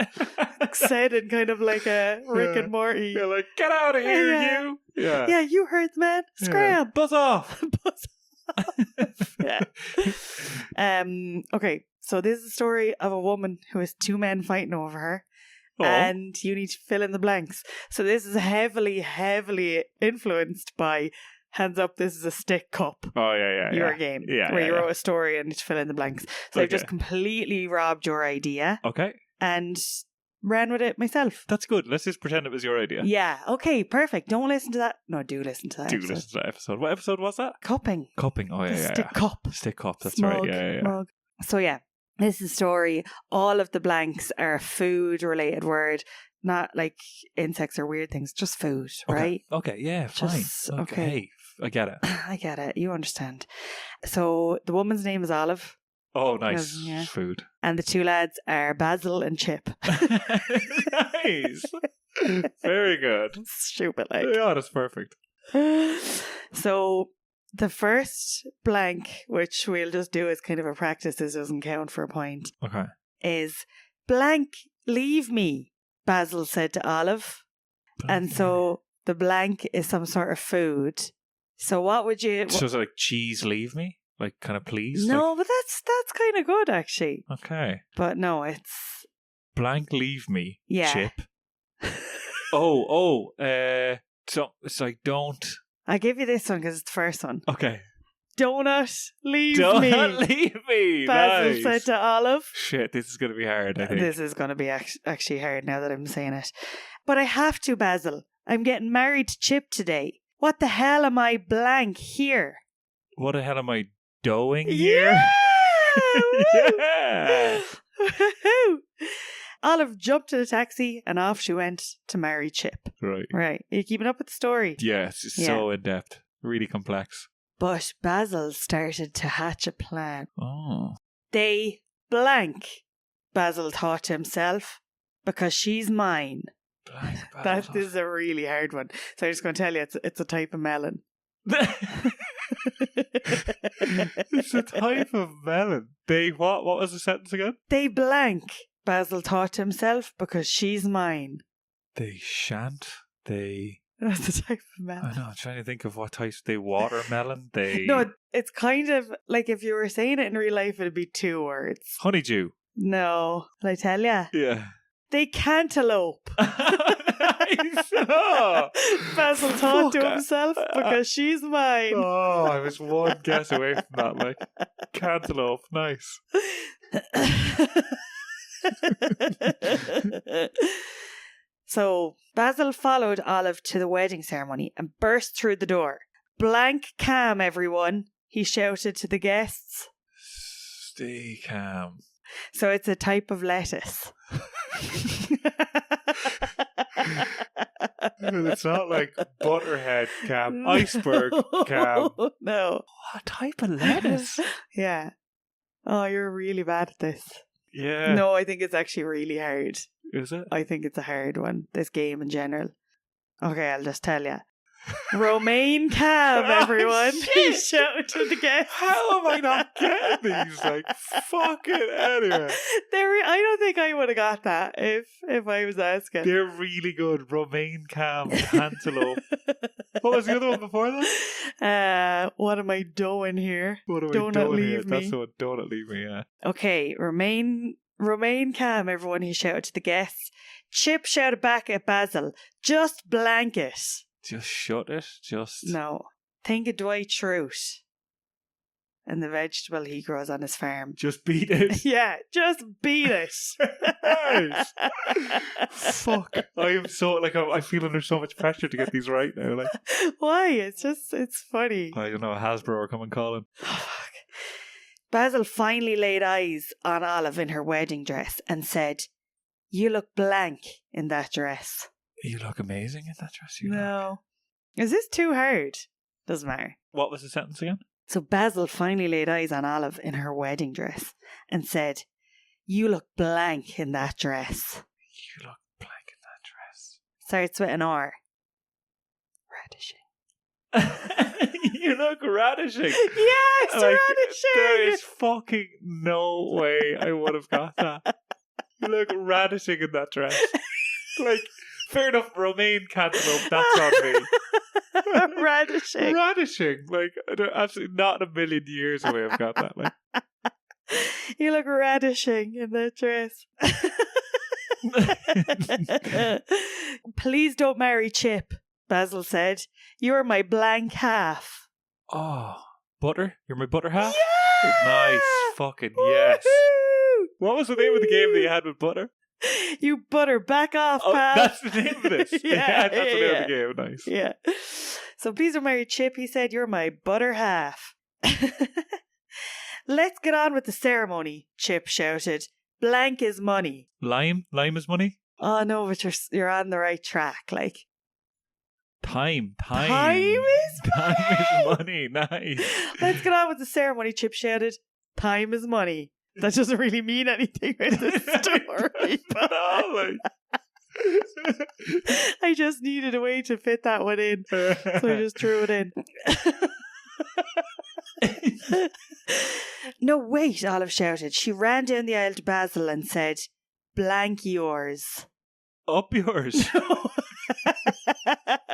Said in kind of like a Rick and Morty. You're like, get out of here, you. Yeah. Yeah, you heard the man. Scram. Yeah. Buzz off. Buzz off. Yeah. Okay, so this is a story of a woman who has two men fighting over her. Oh. And you need to fill in the blanks. So this is heavily, heavily influenced by Hands Up, This Is a Stick Cup. Oh, yeah. Your game. Yeah. Where you wrote a story and you need to fill in the blanks. So I've just completely robbed your idea. Okay. And ran with it myself. That's good. Let's just pretend it was your idea. Yeah. Okay, perfect. Don't listen to that. No, do listen to that episode. Listen to that episode. What episode was that? Cupping. Oh, yeah. Stick cup. Stick cup. That's Smug, right. Yeah. Mug. So, yeah. This is a story. All of the blanks are a food-related word. Not like insects or weird things. Just food, right? Okay, yeah, fine. Okay. Hey, I get it. I get it. You understand. So the woman's name is Olive. Oh, nice. Yeah. Food. And the two lads are Basil and Chip. Nice. Very good. Stupid, like. Yeah, that's perfect. So the first blank, which we'll just do as kind of a practice, this doesn't count for a point. Okay. Is blank, leave me, Basil said to Olive. And so the blank is some sort of food. So what would you... So is it like cheese, leave me? Like kind of please? No, but that's kind of good actually. Okay. But no, it's... Blank, leave me, yeah. Chip. So it's like don't... I'll give you this one because it's the first one. Okay. Donut, leave me. Donut, leave me. Basil said to Olive. Shit, this is going to be hard, I think. This is going to be actually hard now that I'm saying it. But I have to, Basil. I'm getting married to Chip today. What the hell am I blank here? What the hell am I doing here? Yeah! Olive jumped in a taxi and off she went to marry Chip. Right. Are you keeping up with the story? Yes, it's so in-depth. Really complex. But Basil started to hatch a plan. Oh. They blank, Basil thought to himself, because she's mine. This is a really hard one. So I'm just going to tell you, it's a type of melon. It's a type of melon. They what? What was the sentence again? They blank, Basil thought to himself, because she's mine. They shan't. They... That's the type of melon. I know, I'm trying to think of what types. They watermelon, they... No, it's kind of like if you were saying it in real life, it'd be 2 words. Honeydew. No. Will I tell you? Yeah. They cantaloupe. Nice. Oh. Basil thought to himself, because she's mine. Oh, I was one guess away from that, like. Cantaloupe, nice. So Basil followed Olive to the wedding ceremony and burst through the door. Blank calm, everyone, he shouted to the guests. Stay calm. So it's a type of lettuce. And it's not like butterhead cam, iceberg cam. No. What type of lettuce? Yeah. Oh, you're really bad at this. Yeah. No, I think it's actually really hard. Is it? I think it's a hard one, this game in general. Okay, I'll just tell you. Romaine cam, everyone. He's shouting to the guests. How am I not getting these? Like, fucking anyway. I don't think I would have got that if I was asking. They're really good. Romaine cam, cantaloupe. What was the other one before that? What am I doing here? What am I Don't doing leave here? me. That's the one. Don't leave me, yeah. Okay, Romaine cam, everyone. He shouted to the guests. Chip shouted back at Basil, just blanket. Just shut it. No. Think of Dwight Schrute and the vegetable he grows on his farm. Just beat it. Yeah, just beat it. Nice. Fuck. I am so, like, I feel under so much pressure to get these right now. Like, why? It's funny. I don't know, Hasbro are coming calling. Oh, fuck. Basil finally laid eyes on Olive in her wedding dress and said, "You look blank in that dress." You look amazing in that dress. No. Is this too hard? Doesn't matter. What was the sentence again? So Basil finally laid eyes on Olive in her wedding dress and said, "You look blank in that dress." You look blank in that dress. Starts with an R. Radishing. You look radishing. Yes, like, radishing. There is fucking no way I would have got that. You look radishing in that dress. Like, fair enough, romaine cantaloupe, that's on me. Radishing. Radishing. Like, absolutely not in a million years away I've got that. Like, you look radishing in that dress. Please don't marry Chip, Basil said. You're my blank half. Oh, butter? You're my butter half? Yeah! Nice. Fucking yes. Woo-hoo! What was the name of the game that you had with butter? You butter, back off, Oh, pal. that's the name of this. That's the name of the game. Nice. Yeah. So please don't marry Chip, he said. You're my butter half. Let's get on with the ceremony, Chip shouted. Blank is money. Lime? Lime is money? Oh no, but you're on the right track. Like, Time is money. Nice. Let's get on with the ceremony, Chip shouted. Time is money. That doesn't really mean anything with the story. But I just needed a way to fit that one in. So I just threw it in. No, wait, Olive shouted. She ran down the aisle to Basil and said, "Blank yours." Up yours.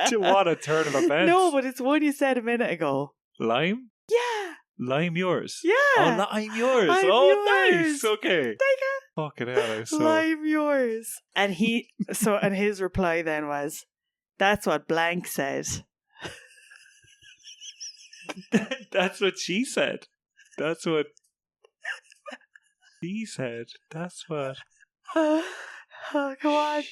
Do you want to turn an offense? No, but it's one you said a minute ago. Lime? Yeah. Lime yours? Yeah. Oh, lime yours. I'm yours. Nice. Okay. Take it. Fucking hell. So... Lime yours. And his reply then was, "That's what blank said." That's what she said. That's what he said. That's what... Oh, come on.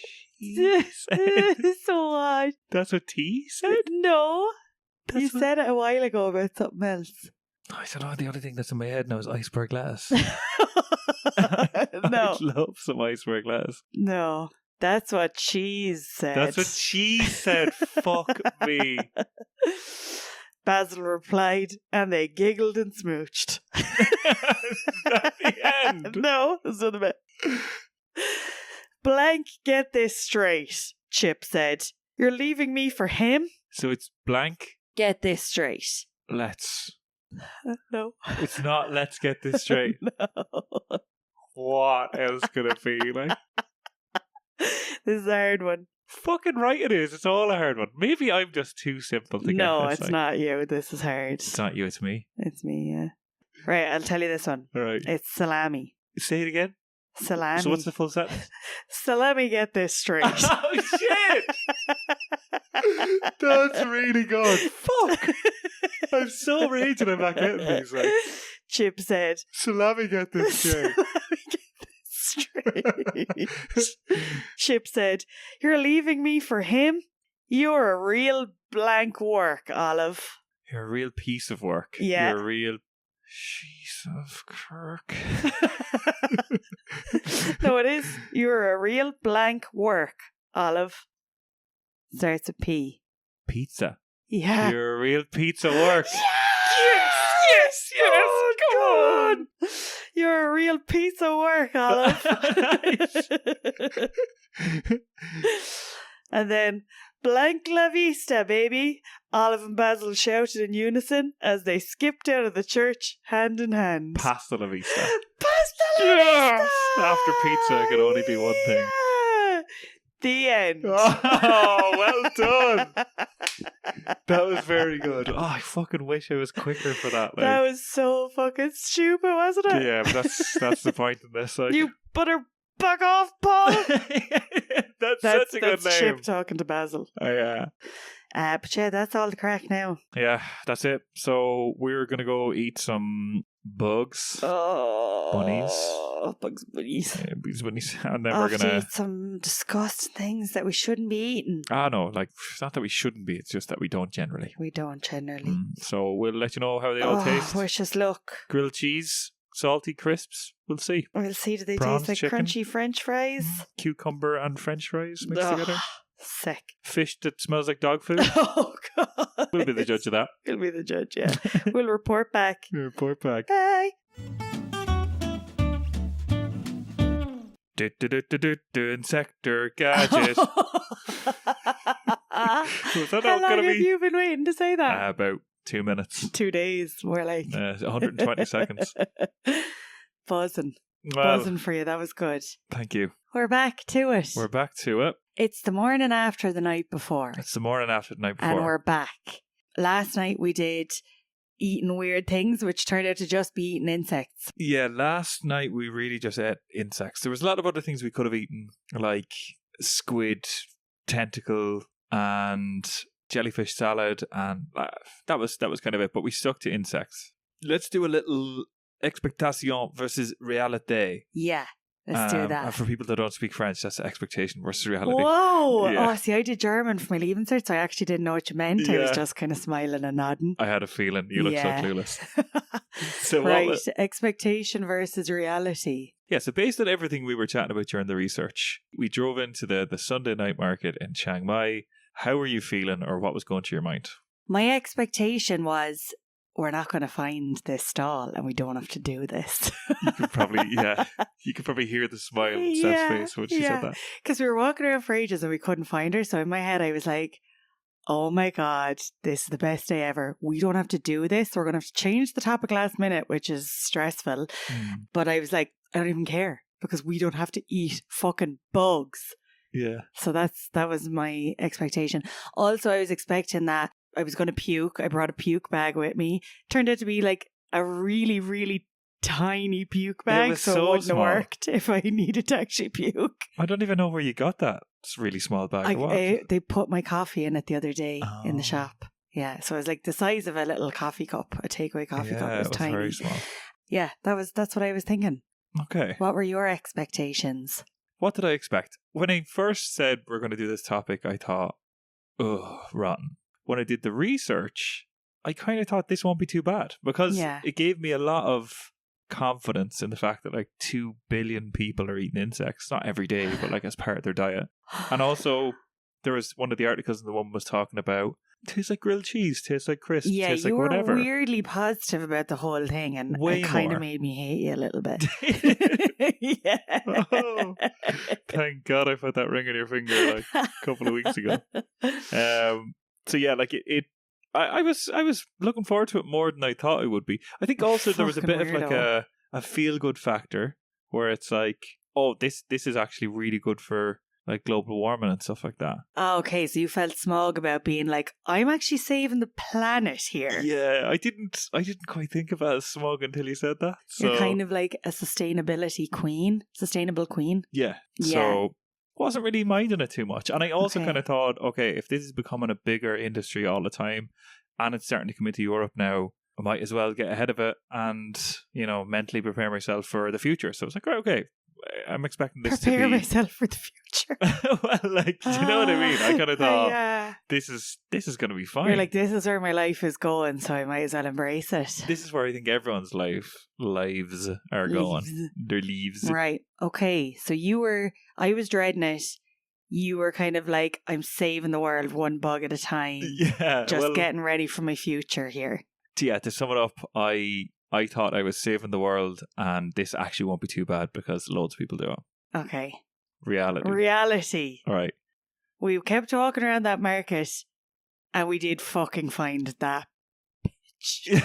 So what? That's what T said? No. You said it a while ago about something else. I said, the only thing that's in my head now is iceberg lettuce. No. I'd love some iceberg lettuce. No. That's what cheese said. That's what cheese said. Fuck me. Basil replied, and they giggled and smooched. Is that the end? No, that's not the bit. Blank, get this straight, Chip said. You're leaving me for him? So it's blank. Get this straight. Let's. No. It's not let's get this straight. No. What else could it be? Like? This is a hard one. Fucking right it is. It's all a hard one. Maybe I'm just too simple to get No, this. it's not you. This is hard. It's not you, it's me. It's me, yeah. Right, I'll tell you this one. All right. It's salami. Say it again. Salami. So what's the full sentence? So let me get this straight. Oh, shit! That's really good. Fuck! I'm so raging I'm not getting these. Like. Chip said. So let me get this straight. Chip said, "You're leaving me for him? You're a real blank work, Olive." You're a real piece of work. Yeah. You're a real piece of Kirk. No, it is. You're a real blank work, Olive. Starts with P. Pizza. Yeah. You're a real pizza work. Yes! Come on! You're a real piece of work, Olive. And then, blank la vista, baby. Olive and Basil shouted in unison as they skipped out of the church, hand in hand. Pasta la vista. Pasta la vista! After pizza, it could only be one thing. The end. Oh, well done. That was very good. Oh, I fucking wish I was quicker for that. That was so fucking stupid, wasn't it? Yeah, but that's the point in this. Like. You better back off, Paul. that's such a good name. Chip talking to Basil. Oh, yeah. But yeah, that's all the crack now. Yeah, that's it. So we're going to go eat some bugs. Bunnies. Bunnies. Yeah, bunnies. And then we're going to eat some disgusting things that we shouldn't be eating. No, like, it's not that we shouldn't be, it's just that we don't generally. So we'll let you know how they all taste. Wish us luck. Grilled cheese, salty crisps, we'll see. We'll see, do they Prawns, taste like chicken, crunchy French fries? Cucumber and French fries mixed together. Sick. Fish that smells like dog food. Oh, God. We'll be the judge of that. We'll be the judge, yeah. We'll report back. Bye. Insector gadget. Was that How long have you been waiting to say that? About 2 minutes. 2 days, more like. 120 seconds. Buzzing for you. That was good. Thank you. We're back to it. It's the morning after the night before. And we're back. Last night we did eating weird things, which turned out to just be eating insects. Yeah, last night we really just ate insects. There was a lot of other things we could have eaten, like squid, tentacle, and jellyfish salad, and that was kind of it. But we stuck to insects. Let's do a little expectation versus realite. Yeah. Let's do that. For people that don't speak French, that's expectation versus reality. Whoa! Yeah. Oh, see, I did German for my Leaving Cert, so I actually didn't know what you meant. Yeah. I was just kind of smiling and nodding. I had a feeling. You look so clueless. So right, expectation versus reality. Yeah, so based on everything we were chatting about during the research, we drove into the Sunday night market in Chiang Mai. How were you feeling, or what was going through your mind? My expectation was, we're not going to find this stall and we don't have to do this. You could probably hear the smile on Steph's face when she said that. Because we were walking around for ages and we couldn't find her. So in my head, I was like, oh my God, this is the best day ever. We don't have to do this. We're going to have to change the topic last minute, which is stressful. But I was like, I don't even care because we don't have to eat fucking bugs. Yeah. So that was my expectation. Also, I was expecting that I was going to puke. I brought a puke bag with me. Turned out to be like a really, really tiny puke bag. So it wouldn't have worked if I needed to actually puke. I don't even know where you got that. It's a really small bag. They put my coffee in it the other day in the shop. Yeah. So it was like the size of a little coffee cup, a takeaway coffee cup. It was tiny. Very small. Yeah. That's what I was thinking. Okay. What were your expectations? What did I expect? When I first said we're going to do this topic, I thought, rotten. When I did the research, I kind of thought this won't be too bad because it gave me a lot of confidence in the fact that like 2 billion people are eating insects, not every day, but like as part of their diet. And also, there was one of the articles and the woman was talking about, tastes like grilled cheese, tastes like crisps, tastes like whatever. You were weirdly positive about the whole thing and it kind of made me hate you a little bit. Yeah. Oh, thank God I put that ring on your finger like a couple of weeks ago. So yeah, like I was looking forward to it more than I thought it would be. I think also there was a bit of like a feel good factor where it's like, oh, this is actually really good for like global warming and stuff like that. Oh, okay, so you felt smug about being like, I'm actually saving the planet here. Yeah, I didn't quite think of it as smug until you said that. So. You're kind of like a sustainable queen. Yeah. So wasn't really minding it too much. And I also kind of thought, okay, if this is becoming a bigger industry all the time and it's starting to come into Europe now, I might as well get ahead of it and, mentally prepare myself for the future. So it's like, right, okay, I'm expecting this to be... Prepare myself for the future. Well, like, do you know what I mean? I kind of thought, this is going to be fine. You're like, this is where my life is going, so I might as well embrace it. This is where I think everyone's lives are going. Their leaves. Right. Okay. So I was dreading it. you were kind of like, I'm saving the world one bug at a time. Yeah. Just getting ready for my future here. Yeah, to sum it up, I thought I was saving the world, and this actually won't be too bad because loads of people do it. Okay. Reality. All right. We kept walking around that market and we did fucking find that bitch.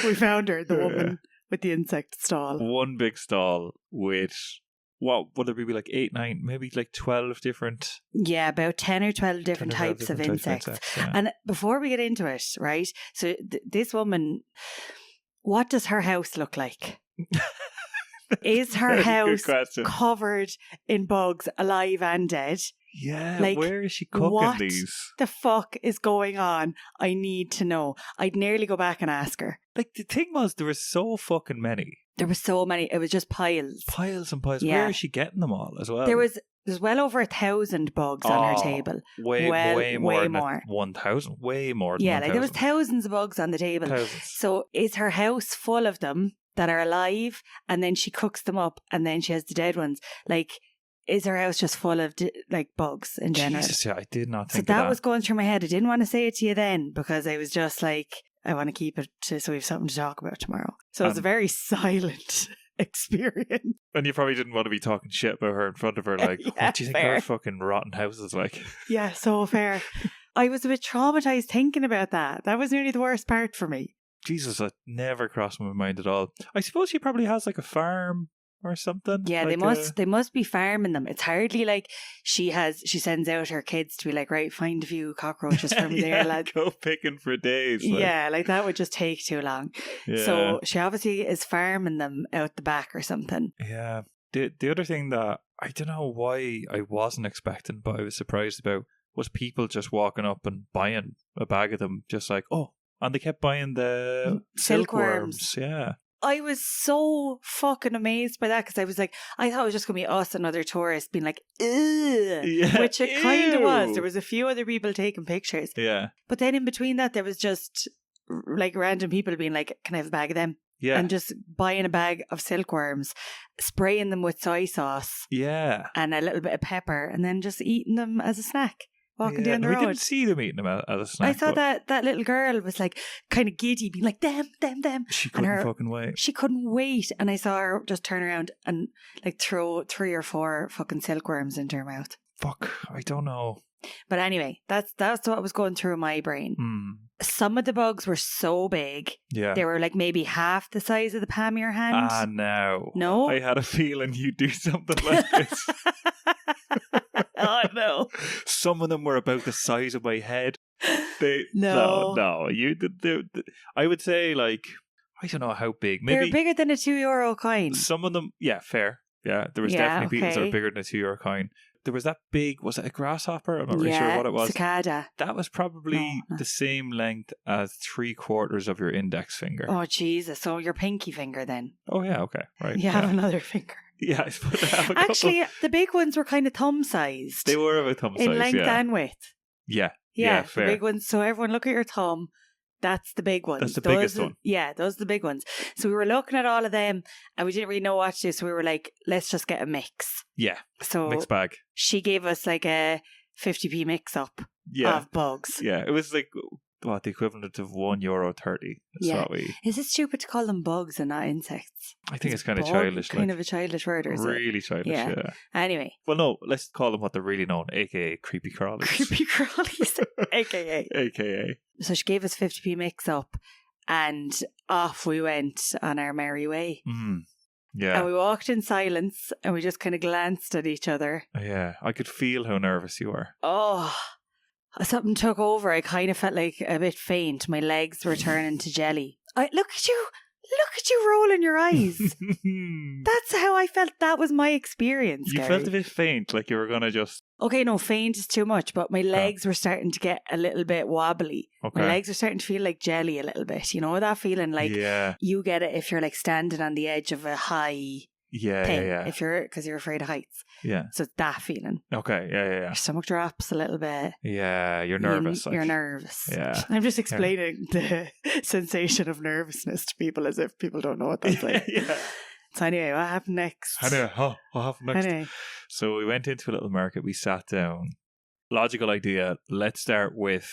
We found her, the woman with the insect stall. One big stall with, what would there be, like 8, 9, maybe like 12 different... Yeah, about 10 or 12 different types of insects. Yeah. And before we get into it, right, so this woman, what does her house look like? Is her house covered in bugs, alive and dead? Yeah, like, where is she cooking these? What the fuck is going on? I need to know. I'd nearly go back and ask her. Like, the thing was, there were so fucking many. There were so many. It was just piles. Piles and piles. Yeah. Where is she getting them all as well? There's well over 1,000 bugs on her table. Way more. 1,000. Way more than 1,000. Like there was thousands of bugs on the table. Thousands. So is her house full of them that are alive, and then she cooks them up, and then she has the dead ones? Like, is her house just full of like bugs in general? Jesus, yeah, I did not think so that was going through my head. I didn't want to say it to you then because I was just like, I want to keep it so we have something to talk about tomorrow. So it was a very silent experience. And you probably didn't want to be talking shit about her in front of her, like, yeah, what do you think her fucking rotten house is like? Yeah, so fair. I was a bit traumatized thinking about that. That was nearly the worst part for me. Jesus, that never crossed my mind at all. I suppose she probably has like a farm or something. Yeah, like they must be farming them. It's hardly like she sends out her kids to be like, right, find a few cockroaches from there, lad. Go picking for days. Like. Yeah, like that would just take too long. Yeah. So she obviously is farming them out the back or something. Yeah. The other thing that I don't know why I wasn't expecting, but I was surprised about, was people just walking up and buying a bag of them, just like, oh, and they kept buying the silkworms. Yeah. I was so fucking amazed by that because I was like, I thought it was just going to be us and other tourists being like, ugh, yeah, which it kind of was. There was a few other people taking pictures. Yeah. But then in between that, there was just like random people being like, can I have a bag of them? Yeah. And just buying a bag of silkworms, spraying them with soy sauce. Yeah. And a little bit of pepper, and then just eating them as a snack. Walking down the road. We didn't see them eating them as a snack. I saw that little girl was like kind of giddy, being like, them. She couldn't fucking wait. She couldn't wait. And I saw her just turn around and like throw 3 or 4 fucking silkworms into her mouth. Fuck, I don't know. But anyway, that's what was going through my brain. Some of the bugs were so big. Yeah. They were like maybe half the size of the palm of your hand. No. No? I had a feeling you'd do something like this. Oh, no. Some of them were about the size of my head. No. I would say, like, I don't know how big. Maybe they're bigger than a €2 coin. Some of them, yeah, fair. Yeah, there was definitely beetles that were bigger than a €2 coin. There was that big, was it a grasshopper? I'm not really sure what it was. Cicada. That was probably the same length as 3/4 of your index finger. Oh, Jesus. So your pinky finger then. Oh, yeah, okay. Right. You have another finger. Yeah, I suppose I have a Actually, couple. The big ones were kind of thumb-sized. They were about thumb-sized, in length and width. Yeah, fair. The big ones. So everyone look at your thumb. That's the big ones. That's the biggest one. Yeah, those are the big ones. So we were looking at all of them and we didn't really know what to do. So we were like, let's just get a mix. Yeah, so mixed bag. She gave us like a 50p mix-up of bugs. Yeah, it was like, what, the equivalent of €1.30. Is it stupid to call them bugs and not insects? I think it's kind of childish. Kind of a childish word, or is really childish, yeah. Anyway. Well, no, let's call them what they're really known, aka creepy crawlies. Creepy crawlies, aka. AKA. So she gave us 50p mix-up and off we went on our merry way. Yeah. And we walked in silence and we just kind of glanced at each other. Yeah, I could feel how nervous you were. Oh, something took over. I kind of felt like a bit faint. My legs were turning to jelly. Look at you rolling your eyes. That's how I felt. That was my experience, You Gary. felt a bit faint, like you were going to just... Okay, no, faint is too much, but my legs were starting to get a little bit wobbly. Okay. My legs were starting to feel like jelly a little bit. You know that feeling? Like you get it if you're like standing on the edge of a high... Yeah. Because you're afraid of heights. Yeah. So it's that feeling. Okay, yeah. Your stomach drops a little bit. Yeah, you're nervous. You're nervous. Yeah. I'm just explaining the sensation of nervousness to people as if people don't know what that's like. Yeah. So anyway, what happened next? What happened next? Anyway. So we went into a little market. We sat down. Logical idea. Let's start with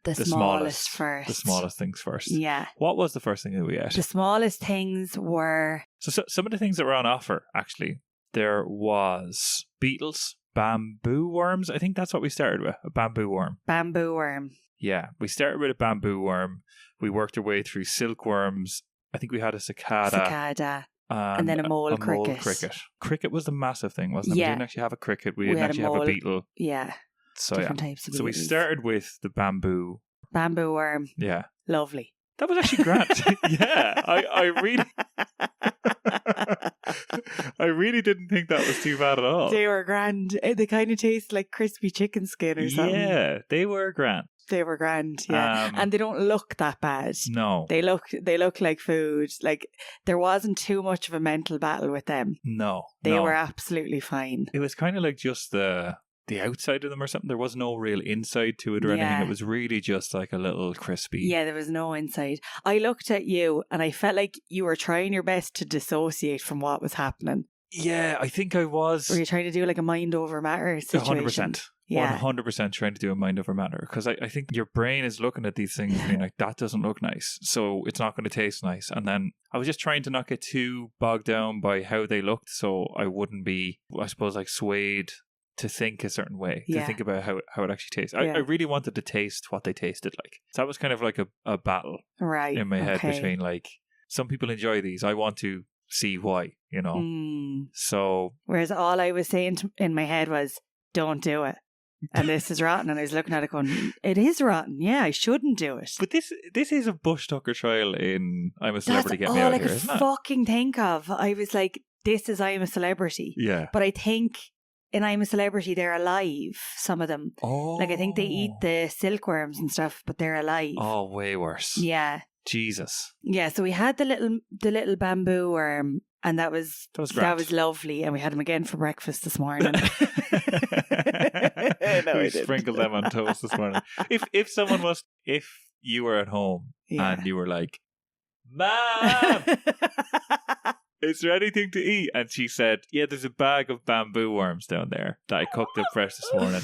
the smallest first. The smallest things first. Yeah. What was the first thing that we ate? The smallest things were... So some of the things that were on offer, actually, there was beetles, bamboo worms. I think that's what we started with, a bamboo worm. Bamboo worm. Yeah, we started with a bamboo worm. We worked our way through silkworms. I think we had a cicada. And then a mole cricket. Mole cricket. Cricket was the massive thing, wasn't it? Yeah. We didn't actually have a cricket. We didn't actually have a beetle. Yeah. So different types of beetles. So we started with the bamboo worm. Yeah. Lovely. That was actually grand. Yeah. I really didn't think that was too bad at all. They were grand. They kind of taste like crispy chicken skin or something. Yeah, they were grand. They were grand, yeah. And they don't look that bad. No. They look like food. Like, there wasn't too much of a mental battle with them. No. They were absolutely fine. It was kind of like just the outside of them or something. There was no real inside to it or anything. It was really just like a little crispy. Yeah, there was no inside. I looked at you and I felt like you were trying your best to dissociate from what was happening. Yeah, I think I was. Were you trying to do like a mind over matter situation? 100%. Yeah. 100% trying to do a mind over matter. Because I think your brain is looking at these things and being like, that doesn't look nice. So it's not going to taste nice. And then I was just trying to not get too bogged down by how they looked. So I wouldn't be, I suppose, like swayed to think a certain way, to think about how it actually tastes. I really wanted to taste what they tasted like. So that was kind of like a battle in my head between like, some people enjoy these. I want to see why, you know. So whereas all I was saying in my head was, don't do it. And this is rotten. And I was looking at it going, it is rotten. Yeah, I shouldn't do it. But this is a Bush Tucker trial in I'm a Celebrity, Get Me Out of Here, isn't it? That's all I could fucking think of. I was like, this is I'm a Celebrity. Yeah. But I think in I'm a Celebrity, they're alive, some of them. Oh. Like, I think they eat the silkworms and stuff, but they're alive. Oh, way worse. Yeah. Jesus. Yeah, so we had the little bamboo worm, and that was lovely, and we had them again for breakfast this morning. We sprinkled them on toast this morning. If you were at home and you were like, Mom, is there anything to eat? And she said, yeah, there's a bag of bamboo worms down there that I cooked up fresh this morning.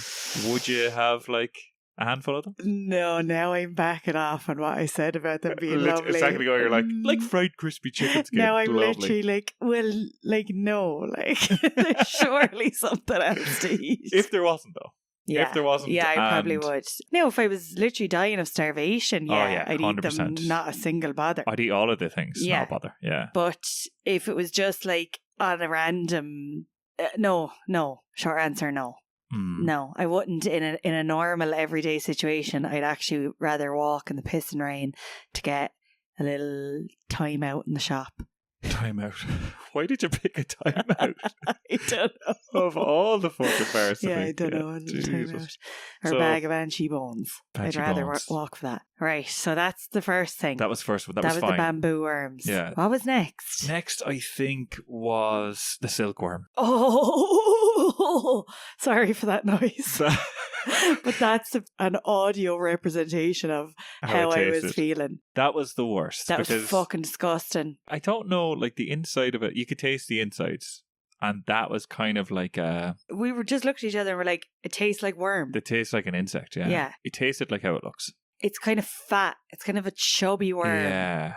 Would you have like a handful of them? No, now I'm backing off on what I said about them being lovely. A second ago, you're like fried crispy chicken skin. Now I'm lovely. literally like, well, like, no, like, there's surely something else to eat. If there wasn't, though. Yeah. If there wasn't. Yeah, I probably would. Now, if I was literally dying of starvation, I'd 100%. Eat them, not a single bother. I'd eat all of the things, not bother. Yeah. But if it was just like on a random, no. Short answer, no. No, I wouldn't in a normal everyday situation. I'd actually rather walk in the pissing rain to get a little time out in the shop. Time out? Why did you pick a time out? I don't know. Of all the fucking bars to I don't know. Time out. Or a bag of Banshee bones. I'd rather walk for that. Right, so that's the first thing. That was first. That was fine. The bamboo worms. Yeah. What was next? Next, I think, was the silkworm. Oh, sorry for that noise. But that's an audio representation of how I was feeling. That was the worst. That was fucking disgusting. I don't know, like the inside of it, you could taste the insides. And that was kind of like we were just looking at each other and we're like, it tastes like worm. It tastes like an insect, yeah. Yeah. It tasted like how it looks. It's kind of fat. It's kind of a chubby worm. Yeah.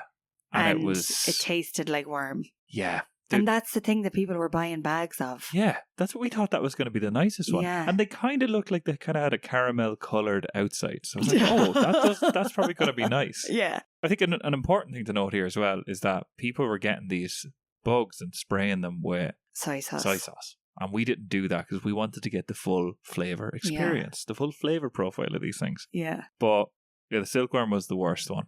And it tasted like worm. Yeah. And that's the thing that people were buying bags of. Yeah, that's what we thought that was going to be the nicest one. Yeah. And they kind of looked like they kind of had a caramel coloured outside. So I was like, that's probably going to be nice. Yeah. I think an important thing to note here as well is that people were getting these bugs and spraying them with soy sauce. And we didn't do that because we wanted to get the full flavour experience, the full flavour profile of these things. Yeah. But the silkworm was the worst one.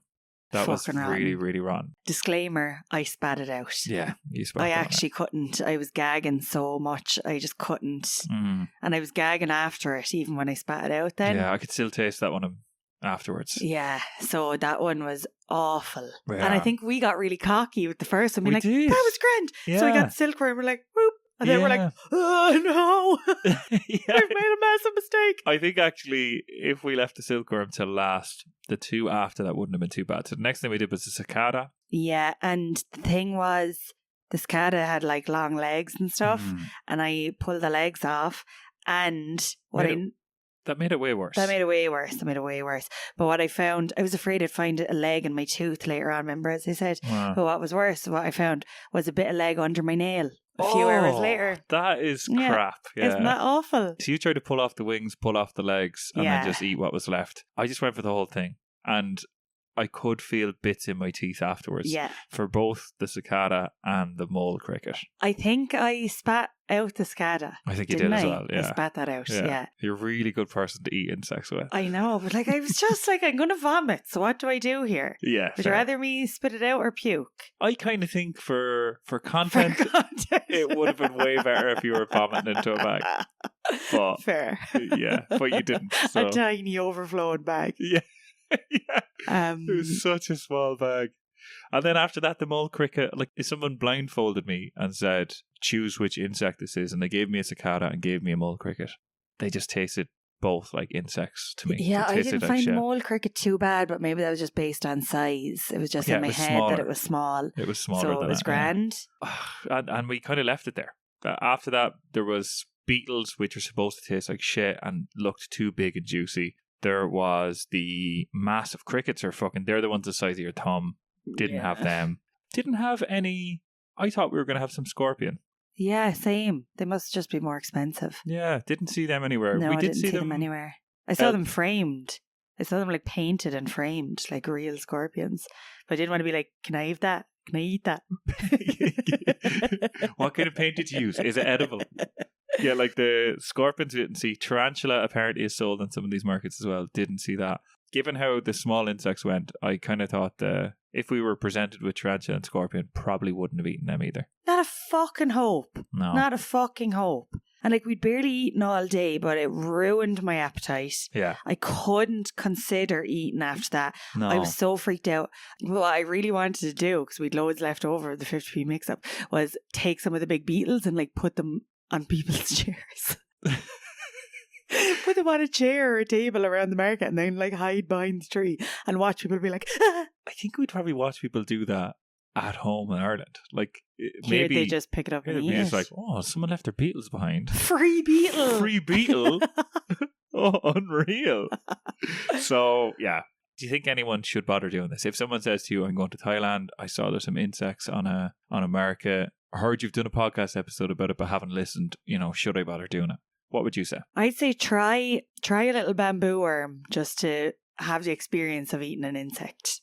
That was really, rotten. really rotten. Disclaimer, I spat it out. Yeah, you spat it out. I actually couldn't. I was gagging so much. I just couldn't. And I was gagging after it, even when I spat it out then. Yeah, I could still taste that one afterwards. Yeah, so that one was awful. Yeah. And I think we got really cocky with the first one. We did. That was grand. Yeah. So we got the silkworm, we're like, whoop. And then we're like, oh no, I've made a massive mistake. I think actually, if we left the silkworm till last, the two after that wouldn't have been too bad. So the next thing we did was the cicada. Yeah, and the thing was, the cicada had like long legs and stuff, and I pulled the legs off, and that made it way worse. That made it way worse. But what I found, I was afraid I'd find a leg in my tooth later on, remember, as I said. Wow. But what was worse, what I found was a bit of leg under my nail a few hours later. That is crap. Yeah. Isn't that awful? So you tried to pull off the wings, pull off the legs, and then just eat what was left. I just went for the whole thing. And I could feel bits in my teeth afterwards. Yeah. For both the cicada and the mole cricket. I think I spat out the cicada. I think you did as well, yeah. I spat that out, yeah. You're a really good person to eat insects with. I know, but like I was just like, I'm going to vomit, so what do I do here? Yeah. Would you rather me spit it out or puke? I kind of think for content, it would have been way better if you were vomiting into a bag. But, fair. Yeah, but you didn't. So. A tiny overflowing bag. Yeah. Yeah. It was such a small bag. And then after that, the mole cricket, like if someone blindfolded me and said, choose which insect this is, and they gave me a cicada and gave me a mole cricket, they just tasted both like insects to me. Yeah, I didn't find mole cricket too bad, but maybe that was just based on size. It was just in my head that it was small. It was smaller so than it was grand. Yeah. And we kind of left it there. After that, there was beetles, which are supposed to taste like shit and looked too big and juicy. There was the massive crickets they're the ones the size of your thumb. Didn't have them. Didn't have any. I thought we were going to have some scorpion. Yeah, same. They must just be more expensive. Yeah, didn't see them anywhere. No, we I did didn't see them anywhere. I saw them framed. I saw them like painted and framed like real scorpions. But I didn't want to be like, can I have that? Can I eat that? What kind of paint did you use? Is it edible? Yeah, like the scorpions we didn't see. Tarantula apparently is sold in some of these markets as well. Didn't see that. Given how the small insects went, I kind of thought if we were presented with tarantula and scorpion, probably wouldn't have eaten them either. Not a fucking hope. No. Not a fucking hope. And like we'd barely eaten all day, but it ruined my appetite. Yeah. I couldn't consider eating after that. No. I was so freaked out. What I really wanted to do, because we'd loads left over of the 50p mix-up, was take some of the big beetles and like put them on people's chairs. Put them on a chair or a table around the market and then like hide behind the tree and watch people be like, ah. I think we'd probably watch people do that at home in Ireland. Like maybe they just pick it up and eat it. It's like, oh, someone left their beetles behind. Free beetle. Free beetle. Oh, unreal. So, yeah. Do you think anyone should bother doing this? If someone says to you, I'm going to Thailand, I saw there's some insects on a market, I heard you've done a podcast episode about it but haven't listened, should I bother doing it? What would you say? I'd say try a little bamboo worm just to have the experience of eating an insect.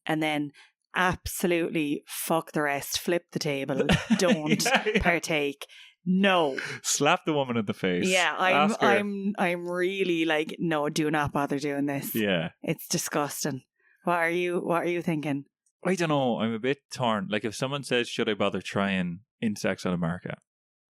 And then absolutely fuck the rest. Flip the table. Don't partake. No. Slap the woman in the face. Yeah, I'm really like, no, do not bother doing this. Yeah. It's disgusting. What are you thinking? I don't know. I'm a bit torn. Like if someone says, should I bother trying insects on a market?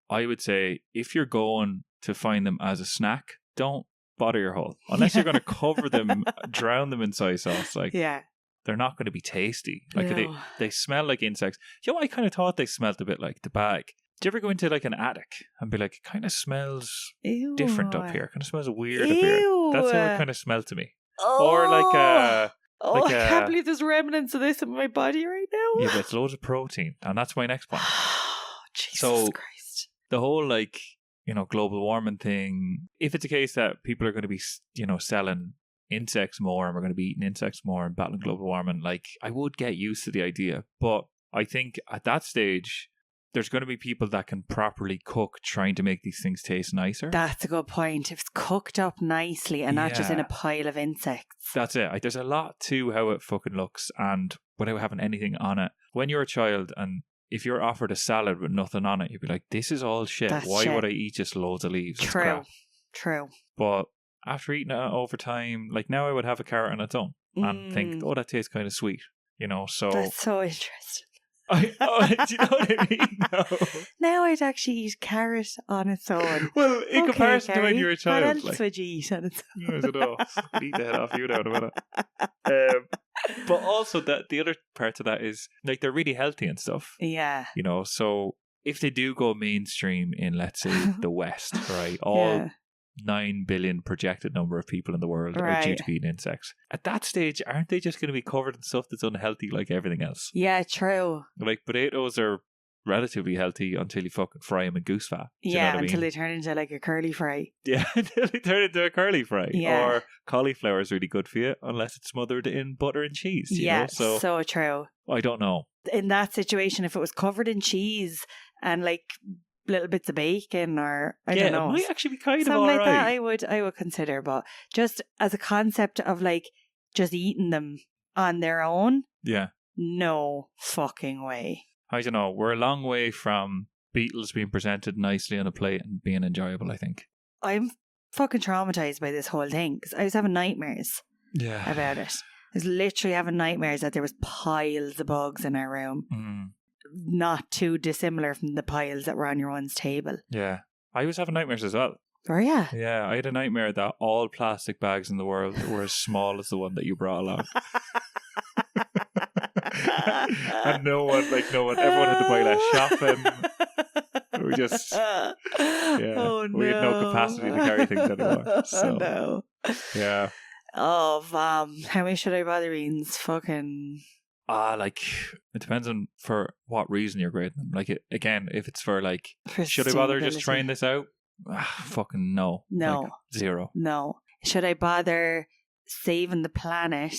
I would say if you're going to find them as a snack, don't bother your hole. Unless you're going to cover them, drown them in soy sauce. Like, they're not going to be tasty. Like they smell like insects. You know, I kind of thought they smelled a bit like the bag. Do you ever go into like an attic and be like, it kind of smells different up here. It kind of smells weird up here. That's how it kind of smelled to me. Oh. Or I can't believe there's remnants of this in my body right now. Yeah, but it's loads of protein. And that's my next point. Jesus Christ. The whole global warming thing, if it's a case that people are going to be, selling insects more and we're going to be eating insects more and battling global warming, like I would get used to the idea. But I think at that stage, there's going to be people that can properly cook trying to make these things taste nicer. That's a good point. If it's cooked up nicely and not just in a pile of insects. That's it. There's a lot to how it fucking looks and without having anything on it. When you're a child and if you're offered a salad with nothing on it, you'd be like, this is all shit. Why would I eat just loads of leaves? True. But after eating it over time, like now I would have a carrot on its own and think, oh, that tastes kind of sweet. So that's so interesting. Do you know what I mean? No. Now I'd actually eat carrot on its own. Well, in comparison to when you were a child. What else would you eat on its own? I don't know. I'd eat the head off you now in a minute. But also the other part of that is like they're really healthy and stuff. Yeah. So if they do go mainstream in, let's say, the West, right? All 9 billion projected number of people in the world are due to be eating insects. At that stage, aren't they just going to be covered in stuff that's unhealthy like everything else? Yeah, true. Like potatoes are relatively healthy until you fucking fry them in goose fat. Until they turn into like a curly fry. Yeah, until they turn into a curly fry. Yeah. Or cauliflower is really good for you unless it's smothered in butter and cheese. You know? So true. I don't know. In that situation, if it was covered in cheese and like little bits of bacon or I don't know, it might actually be kind something of alright. like that I would consider, but just as a concept of like just eating them on their own, no fucking way. I don't know, we're a long way from beetles being presented nicely on a plate and being enjoyable, I think. I'm fucking traumatized by this whole thing because I was having nightmares about it. I was literally having nightmares that there was piles of bugs in our room. Not too dissimilar from the piles that were on your one's table. Yeah. I was having nightmares as well. Oh, yeah? Yeah, I had a nightmare that all plastic bags in the world were as small as the one that you brought along. And everyone had to buy less shopping. We just, we had no capacity to carry things anymore. So, no. Yeah. Oh, how many should I bother beans? Fucking... it depends on for what reason you're grading them. Like, again, if it's for like, should I bother just trying this out? Fucking no. No. Like, 0. No. Should I bother saving the planet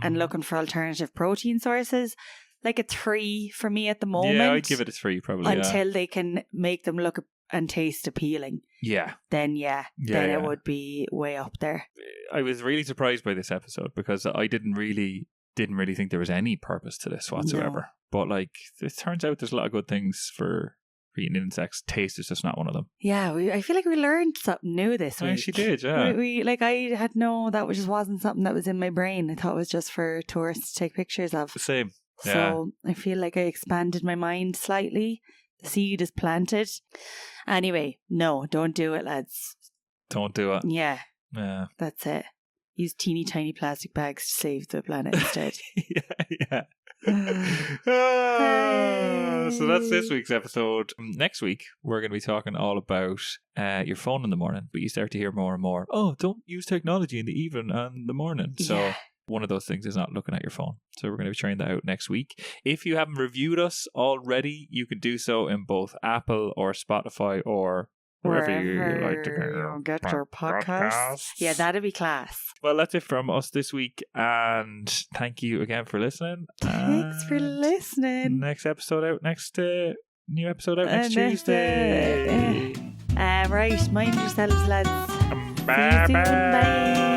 and looking for alternative protein sources? Like a 3 for me at the moment. Yeah, I'd give it a 3 probably. Until they can make them look and taste appealing. Yeah. Then it would be way up there. I was really surprised by this episode because I didn't really think there was any purpose to this whatsoever. No. But like, it turns out there's a lot of good things for eating insects. Taste is just not one of them. Yeah, I feel like we learned something new this week. She did, yeah. That just wasn't something that was in my brain. I thought it was just for tourists to take pictures of. Same. Yeah. So I feel like I expanded my mind slightly. The seed is planted. Yeah. No, don't do it, lads. Don't do it. Yeah. Yeah. That's it. Use teeny tiny plastic bags to save the planet instead. Yeah. So that's this week's episode. Next week, we're going to be talking all about your phone in the morning, but you start to hear more and more, don't use technology in the evening and the morning. So one of those things is not looking at your phone. So we're going to be trying that out next week. If you haven't reviewed us already, you can do so in both Apple or Spotify or wherever you like to get your podcasts. Yeah, that'd be class. Well, that's it from us this week, and thank you again for listening. Thanks for listening. Next episode out new episode out next Tuesday. Right, mind yourselves, lads. Bye.